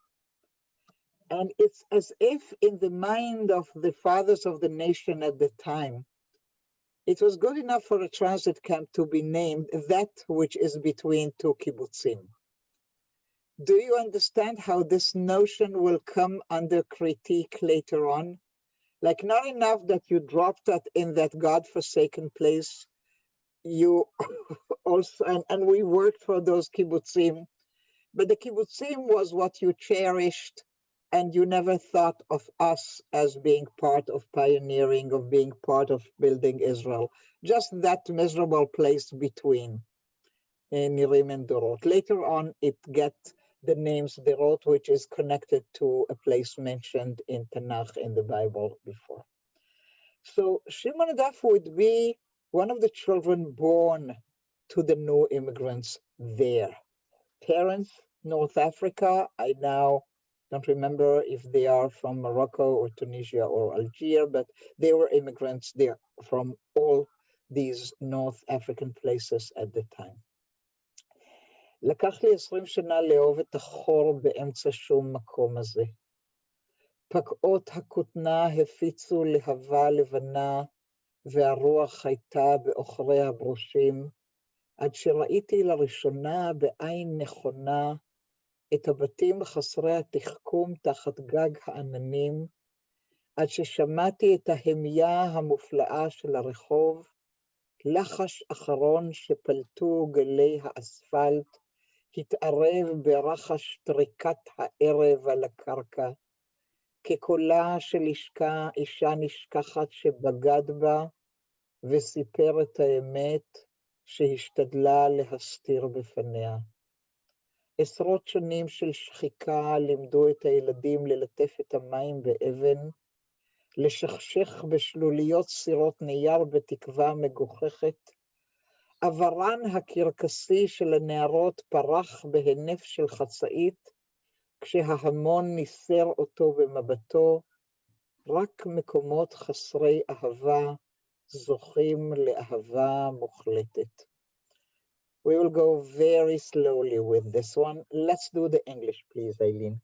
And it's as if in the mind of the fathers of the nation at the time, it was good enough for a transit camp to be named that which is between two kibbutzim. Do you understand how this notion will come under critique later on? Like, not enough that you dropped that in that God-forsaken place, you also, and we worked for those kibbutzim, but the kibbutzim was what you cherished, and you never thought of us as being part of pioneering, of being part of building Israel. Just that miserable place between. Nirim and Dorot. Later on, it gets the names Dorot, which is connected to a place mentioned in Tanakh in the Bible before. So Shimon Adaf would be one of the children born to the new immigrants there. Parents, North Africa. I now don't remember if they are from Morocco or Tunisia or Algeria, but they were immigrants there from all these North African places at the time. לקח לי 20 שנה לאהוב את החור באמצע שום מקום הזה. פקעות הכותנה הפיצו להבה לבנה, והרוח הייתה בעוכרי הברושים, עד שראיתי לראשונה בעין נכונה את הבתים חסרי התחכום תחת גג העננים, עד ששמעתי את ההמיה המופלאה של הרחוב, לחש אחרון שפלטו גלי האספלט, התערב ברחש טריקת הערב על הקרקע, כקולה של אישה נשכחת שבגד בה, וסיפר את האמת שהשתדלה להסתיר בפניה. עשרות שנים של שחיקה לימדו את הילדים ללטף את המים באבן, לשכשך בשלוליות סירות נייר בתקווה מגוחכת, עברן הקרקסי של הנערות פרח בהינף של חצאית, כשההמון ניסר אותו במבטו, רק מקומות חסרי אהבה זוכים לאהבה מוחלטת. We will go very slowly with this one. Let's do the English, please, Eileen.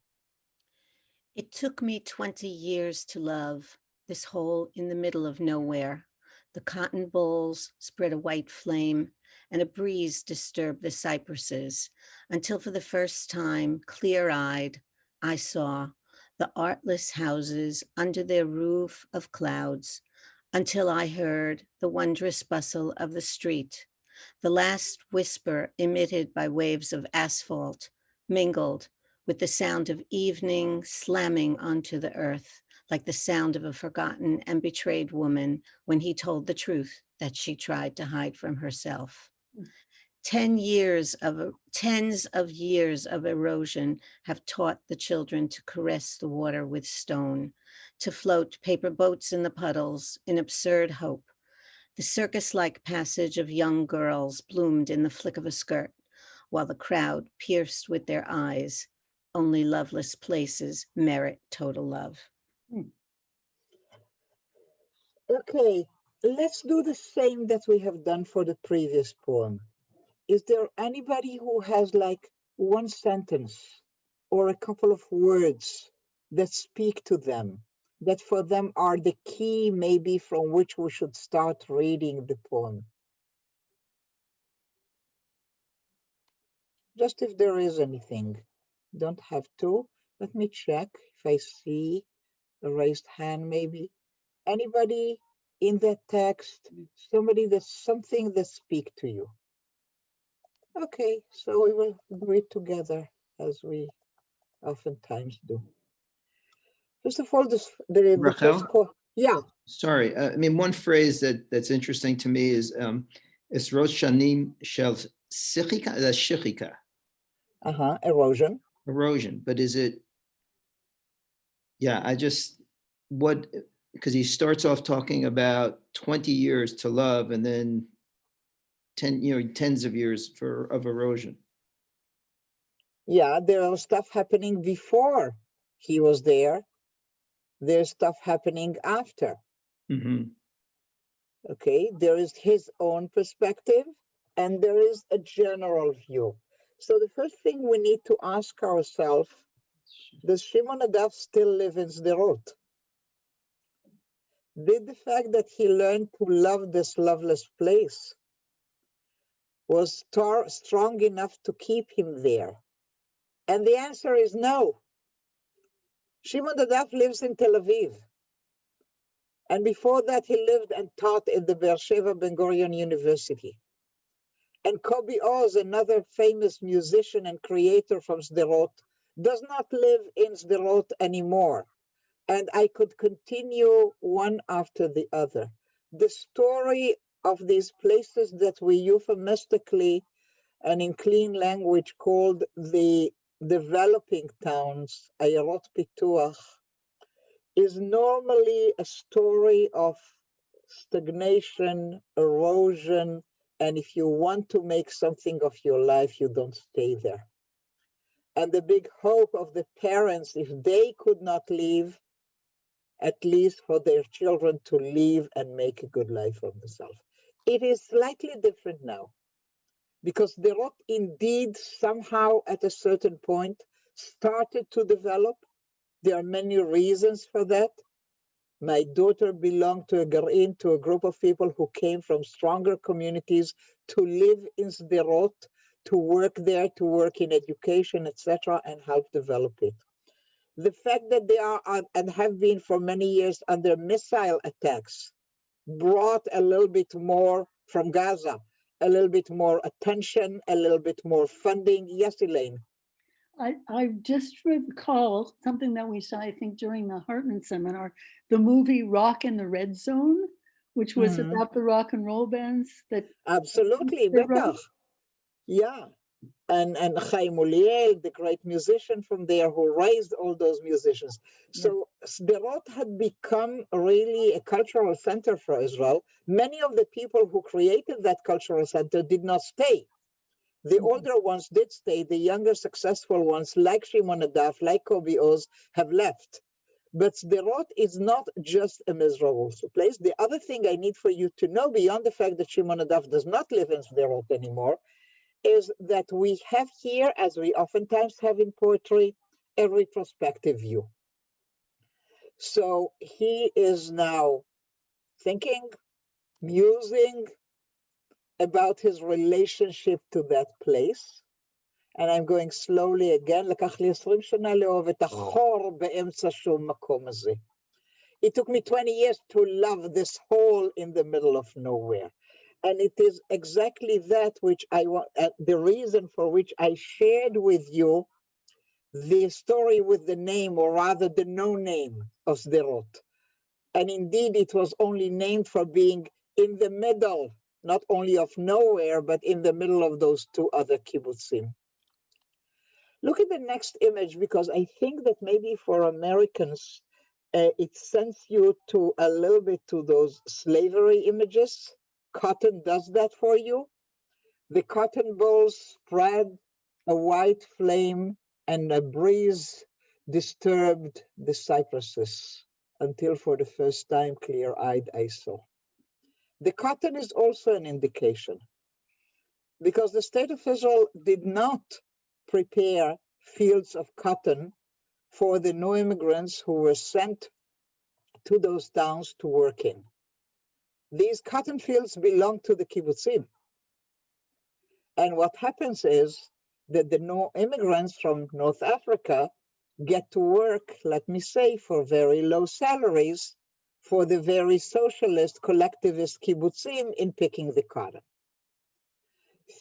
It took me 20 years to love this hole in the middle of nowhere. The cotton bolls spread a white flame, and a breeze disturbed the cypresses, until for the first time, clear-eyed, I saw the artless houses under their roof of clouds, until I heard the wondrous bustle of the street, the last whisper emitted by waves of asphalt, mingled with the sound of evening slamming onto the earth, like the sound of a forgotten and betrayed woman when he told the truth that she tried to hide from herself. 10 years of tens of years of erosion have taught the children to caress the water with stone, to float paper boats in the puddles in absurd hope. The circus-like passage of young girls bloomed in the flick of a skirt, while the crowd pierced with their eyes. Only loveless places merit total love. Okay, let's do the same that we have done for the previous poem. Is there anybody who has like one sentence or a couple of words that speak to them, that for them are the key maybe from which we should start reading the poem? Just if there is anything. Don't have to. Let me check if I see a raised hand maybe. Anybody in that text, something that speak to you? Okay, so we will do it together as we oftentimes do. First of all, the first call. Yeah. Sorry, I mean, one phrase that's interesting to me is it's Rosh Shanim Shel Sichika, that's Shichika. Erosion. Erosion, but is it, because he starts off talking about 20 years to love and then tens of years of erosion. Yeah, there was stuff happening before he was there. There's stuff happening after. Mm-hmm. Okay, there is his own perspective and there is a general view. So the first thing we need to ask ourselves, does Shimon Adaf still live in Sderot? Did the fact that he learned to love this loveless place was strong enough to keep him there? And the answer is no. Shimon Adaf lives in Tel Aviv. And before that, he lived and taught at the Be'er Sheva Ben Gurion University. And Kobi Oz, another famous musician and creator from Sderot, does not live in Sderot anymore. And I could continue one after the other. The story of these places that we euphemistically and in clean language called the developing towns, Ayarot Pituach, is normally a story of stagnation, erosion, and if you want to make something of your life, you don't stay there. And the big hope of the parents, if they could not leave, at least for their children to leave and make a good life for themselves. It is slightly different now, because the Rot indeed somehow at a certain point started to develop. There are many reasons for that. My daughter belonged to a group of people who came from stronger communities to live in Sderot, to work there, to work in education, etc., and help develop it. The fact that they are and have been for many years under missile attacks brought a little bit more from Gaza, a little bit more attention, a little bit more funding. Yes, Elaine. I just recall something that we saw, I think, during the Hartman seminar, the movie Rock in the Red Zone, which was about the rock and roll bands that Absolutely, they wrote. better. Yeah. And Chaim Uliel, the great musician from there who raised all those musicians. So Sderot had become really a cultural center for Israel. Many of the people who created that cultural center did not stay. The older ones did stay. The younger successful ones, like Shimon Adaf, like Kobi Oz, have left. But Sderot is not just a miserable place. The other thing I need for you to know, beyond the fact that Shimon Adaf does not live in Sderot anymore, is that we have here, as we oftentimes have in poetry, a retrospective view. So he is now thinking, musing about his relationship to that place. And I'm going slowly again. לקח לי 20 שנה לאהוב את החור באמצע שום מקום הזה. It took me 20 years to love this hole in the middle of nowhere. And it is exactly that which I want, the reason for which I shared with you the story with the name, or rather the no name of Sderot. And indeed, it was only named for being in the middle, not only of nowhere, but in the middle of those two other kibbutzim. Look at the next image, because I think that maybe for Americans, it sends you to a little bit to those slavery images. Cotton does that for you. The cotton balls spread a white flame, and a breeze disturbed the cypresses until for the first time clear-eyed I saw. The cotton is also an indication, because the state of Israel did not prepare fields of cotton for the new immigrants who were sent to those towns to work in. These cotton fields belong to the kibbutzim. And what happens is that the new immigrants from North Africa get to work, let me say, for very low salaries for the very socialist, collectivist kibbutzim in picking the cotton.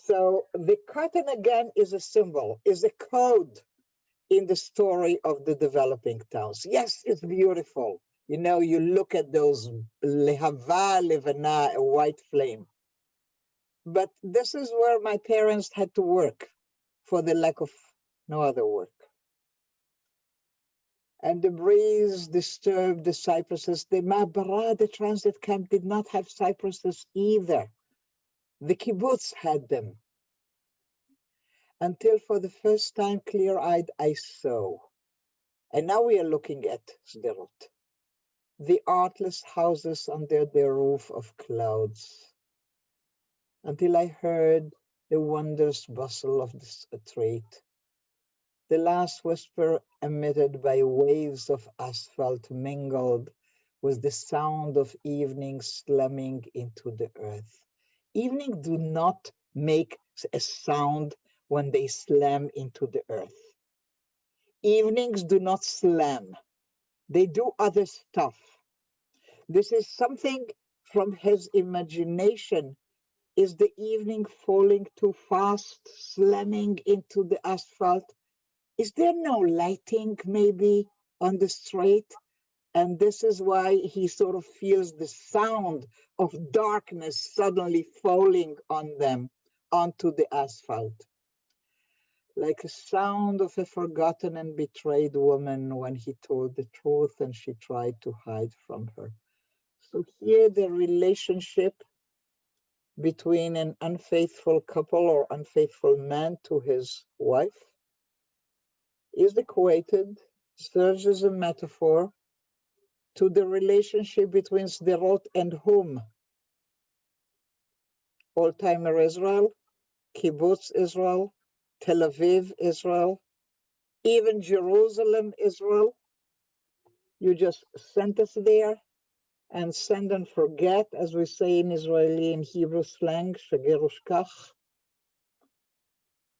So the cotton again is a symbol, is a code in the story of the developing towns. Yes, it's beautiful. You know, you look at those lehava levana, a white flame. But this is where my parents had to work for the lack of no other work. And the breeze disturbed the cypresses. The Ma'abara, the transit camp, did not have cypresses either. The kibbutz had them. Until for the first time, clear-eyed, I saw. And now we are looking at Sderot. The artless houses under their roof of clouds, until I heard the wondrous bustle of the street, the last whisper emitted by waves of asphalt mingled with the sound of evening slamming into the earth. Evening do not make a sound when they slam into the earth. Evenings do not slam. They do other stuff. This is something from his imagination. Is the evening falling too fast, slamming into the asphalt? Is there no lighting maybe on the street? And this is why he sort of feels the sound of darkness suddenly falling on them. onto the asphalt, like a sound of a forgotten and betrayed woman when he told the truth and she tried to hide from her. So here the relationship between an unfaithful couple or unfaithful man to his wife is equated, serves as a metaphor to the relationship between Sderot and whom? Old-timer Israel, Kibbutz Israel, Tel Aviv Israel, even Jerusalem Israel. You just sent us there and send and forget, as we say in Israeli and Hebrew slang, shager ushkach.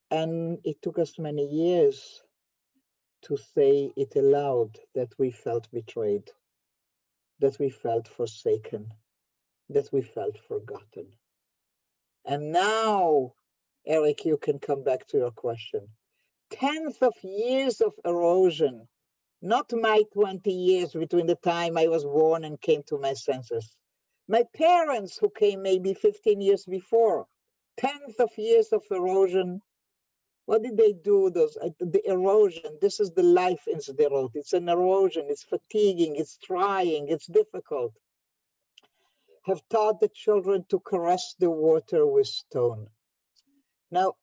And it took us many years to say it aloud, that we felt betrayed, that we felt forsaken, that we felt forgotten. And now, Eric, you can come back to your question. Tens of years of erosion, not my 20 years between the time I was born and came to my senses. My parents who came maybe 15 years before, tens of years of erosion. What did they do? The erosion, this is the life in Sderot. It's an erosion, it's fatiguing, it's trying, it's difficult. Have taught the children to caress the water with stone. Now,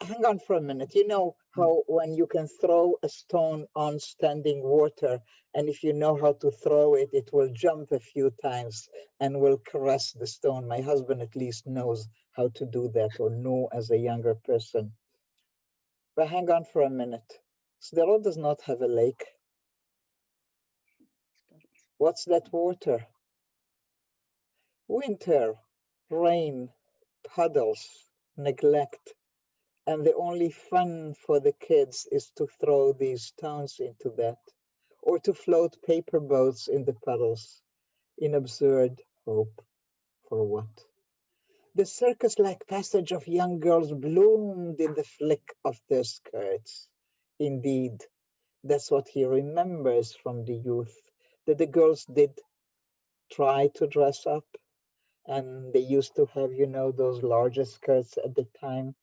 hang on for a minute. You know how when you can throw a stone on standing water, and if you know how to throw it, it will jump a few times and will caress the stone. My husband at least knows how to do that, or knew as a younger person. But hang on for a minute. Sderot does not have a lake. What's that water? Winter, rain, puddles, neglect. And the only fun for the kids is to throw these stones into that, or to float paper boats in the puddles in absurd hope. For what? The circus-like passage of young girls bloomed in the flick of their skirts. Indeed, that's what he remembers from the youth, that the girls did try to dress up, and they used to have, you know, those larger skirts at the time,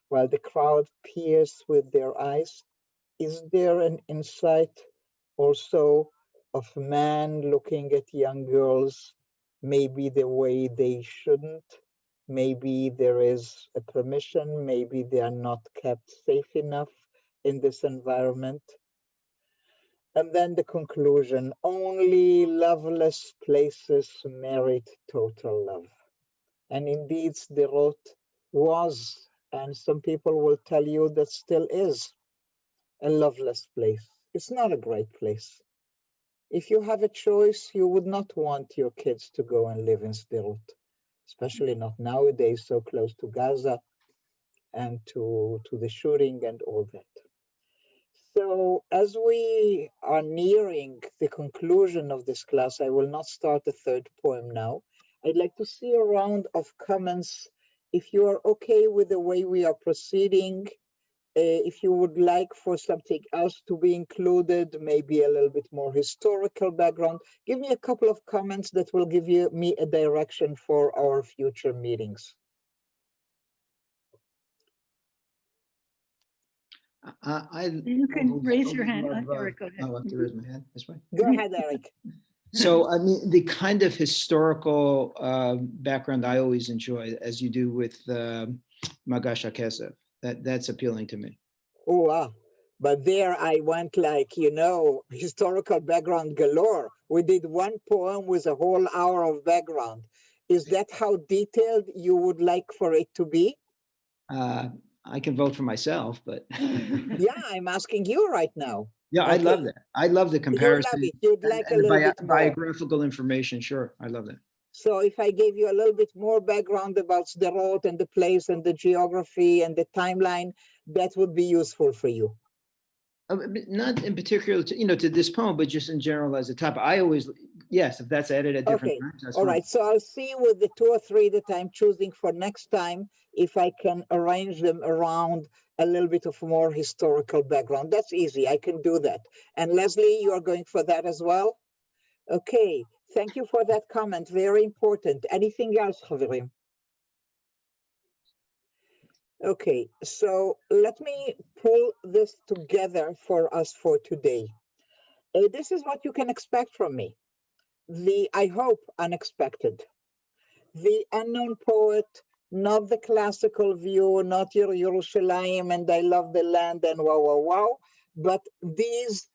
while the crowd peers with their eyes. Is there an insight also of man looking at young girls, maybe the way they shouldn't? Maybe there is a permission, maybe they are not kept safe enough in this environment. And then the conclusion, only loveless places merit total love. And indeed, Sderot was, and some people will tell you that still is, a loveless place. It's not a great place. If you have a choice, you would not want your kids to go and live in Sderot, especially not nowadays, so close to Gaza and to the shooting and all that. So as we are nearing the conclusion of this class, I will not start the third poem now. I'd like to see a round of comments. If you are okay with the way we are proceeding, if you would like for something else to be included, maybe a little bit more historical background, give me a couple of comments that will give me a direction for our future meetings. You can raise your hand. Eric, go ahead. Oh, I have to raise my hand this way. Go ahead, Eric. So, I mean, the kind of historical background I always enjoy, as you do with Magash HaKesef, that's appealing to me. Oh, wow. But there I went like, you know, historical background galore. We did one poem with a whole hour of background. Is that how detailed you would like for it to be? I can vote for myself, but Yeah, I'm asking you right now. yeah, Okay. I love that. I love the comparison. You love it. You'd like and a little bit more. biographical information. Sure, I love that. So if I gave you a little bit more background about Sderot and the place and the geography and the timeline, that would be useful for you. Not in particular, to this poem, but just in general as a topic. I always, yes, if that's added at different times, that's all fine. right. So I'll see with the 2 or 3 that I'm choosing for next time, if I can arrange them around a little bit of more historical background. That's easy. I can do that. And Leslie, you are going for that as well? Okay. Thank you for that comment. Very important. Anything else, Chavirim? Okay, so let me pull this together for us for today. This is what you can expect from me. I hope, unexpected. The unknown poet, not the classical view, not your Yerushalayim and I love the land and wow, wow, wow, but these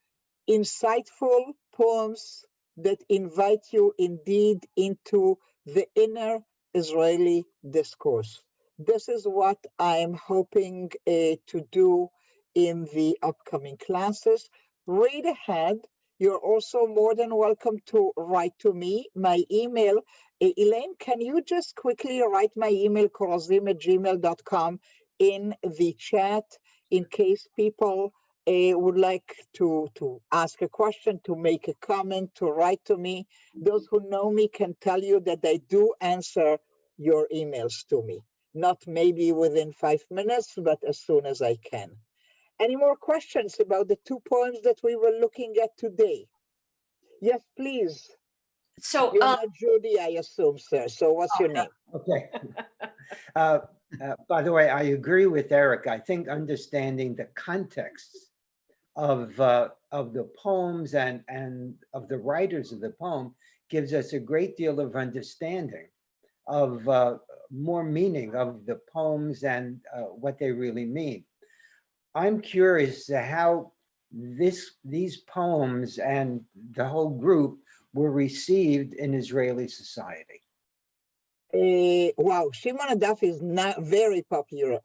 insightful poems that invite you indeed into the inner Israeli discourse. This is what I'm hoping to do in the upcoming classes. Read ahead. You're also more than welcome to write to me. My email, Elaine, can you just quickly write my email, korazim@gmail.com, in the chat in case people would like to ask a question, to make a comment, to write to me. Those who know me can tell you that I do answer your emails to me. Not maybe within 5 minutes, but as soon as I can. Any more questions about the two poems that we were looking at today? Yes, please. So, You're not Judy, I assume, sir. So what's your name? Okay. By the way, I agree with Eric. I think understanding the context of the poems and of the writers of the poem gives us a great deal of understanding of more meaning of the poems and what they really mean. I'm curious to how these poems and the whole group were received in Israeli society. Wow, Shimon Adaf is not very popular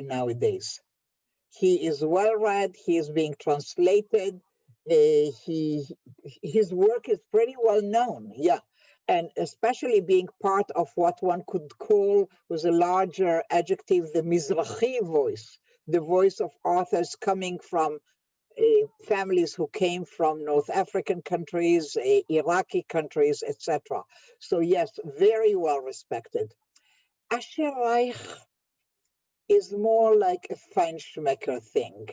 nowadays. He is well read. He is being translated. His work is pretty well known. Yeah, and especially being part of what one could call, with a larger adjective, the Mizrahi voice, the voice of authors coming from families who came from North African countries, Iraqi countries, etc. So yes, very well respected. Asher Reich is more like a Feinschmecker thing.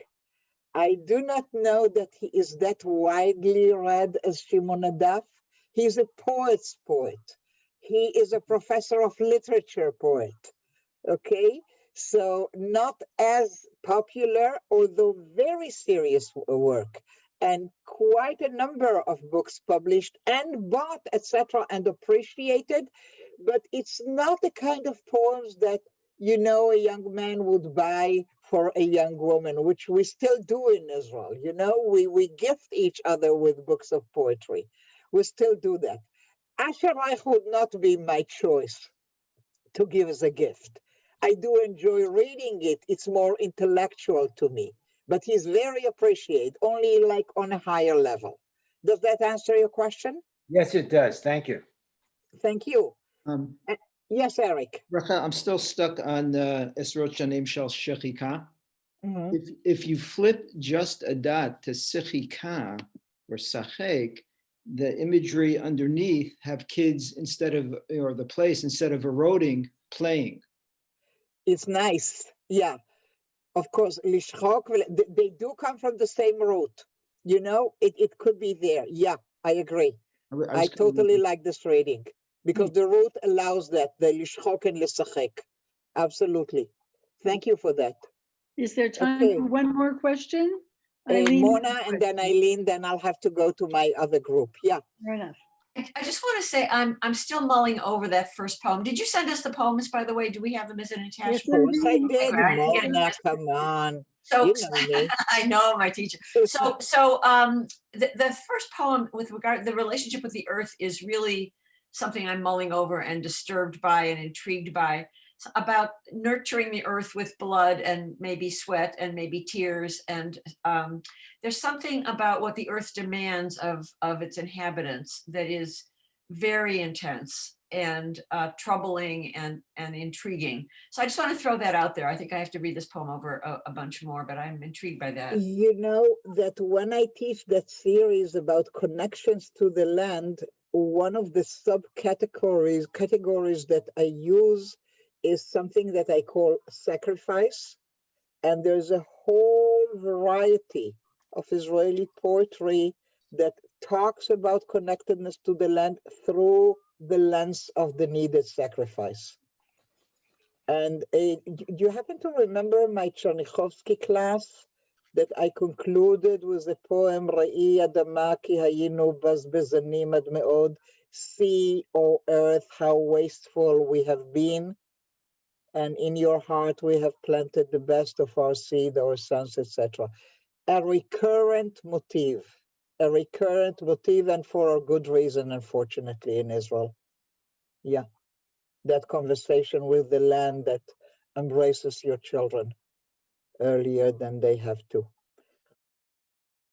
I do not know that he is that widely read as Shimon Adaf. He's a poet's poet. He is a professor of literature poet. Okay, so not as popular, although very serious work, and quite a number of books published and bought, etc., and appreciated. But it's not the kind of poems that, you know, a young man would buy for a young woman, which we still do in Israel. You know, we gift each other with books of poetry. We still do that. Asher Reich would not be my choice to give as a gift. I do enjoy reading it. It's more intellectual to me, but he's very appreciated, only like on a higher level. Does that answer your question? Yes, it does. Thank you. Thank you. Yes, Eric. Rachel, I'm still stuck on Esrot Shanim Shel Shechika. Mhm. If you flip just a dot to Sichika or Sachek, the imagery underneath have kids instead of, or the place instead of eroding, playing. It's nice. Yeah, of course, lishchok, they do come from the same root. You know, it could be there. Yeah, I agree. I totally like this reading because the root allows that, the lishchok and lisachek. Absolutely. Thank you for that. Is there time Okay. for one more question? Eileen? Mona and then Eileen, then I'll have to go to my other group. Yeah. Fair enough. I just want to say I'm still mulling over that first poem. Did you send us the poems, by the way? Do we have them as an attachment? Of course I did, I didn't get a Mona, chance. come on. So You know me. I know my teacher. So the first poem with regard the relationship with the earth is really something I'm mulling over and disturbed by and intrigued by, about nurturing the earth with blood and maybe sweat and maybe tears. And there's something about what the earth demands of its inhabitants that is very intense and troubling and intriguing. So I just want to throw that out there. I think I have to read this poem over a bunch more, but I'm intrigued by that. You know that when I teach that series about connections to the land, one of the subcategories that I use is something that I call sacrifice. And there's a whole variety of Israeli poetry that talks about connectedness to the land through the lens of the needed sacrifice. And do you happen to remember my Chernichovsky class that I concluded with the poem Ra'i Adama ki hayinu bazbezanim ad me'od, see, O earth, how wasteful we have been, and in your heart we have planted the best of our seed, our sons, etc. A recurrent motif, and for a good reason, unfortunately, in Israel. Yeah, that conversation with the land that embraces your children earlier than they have to.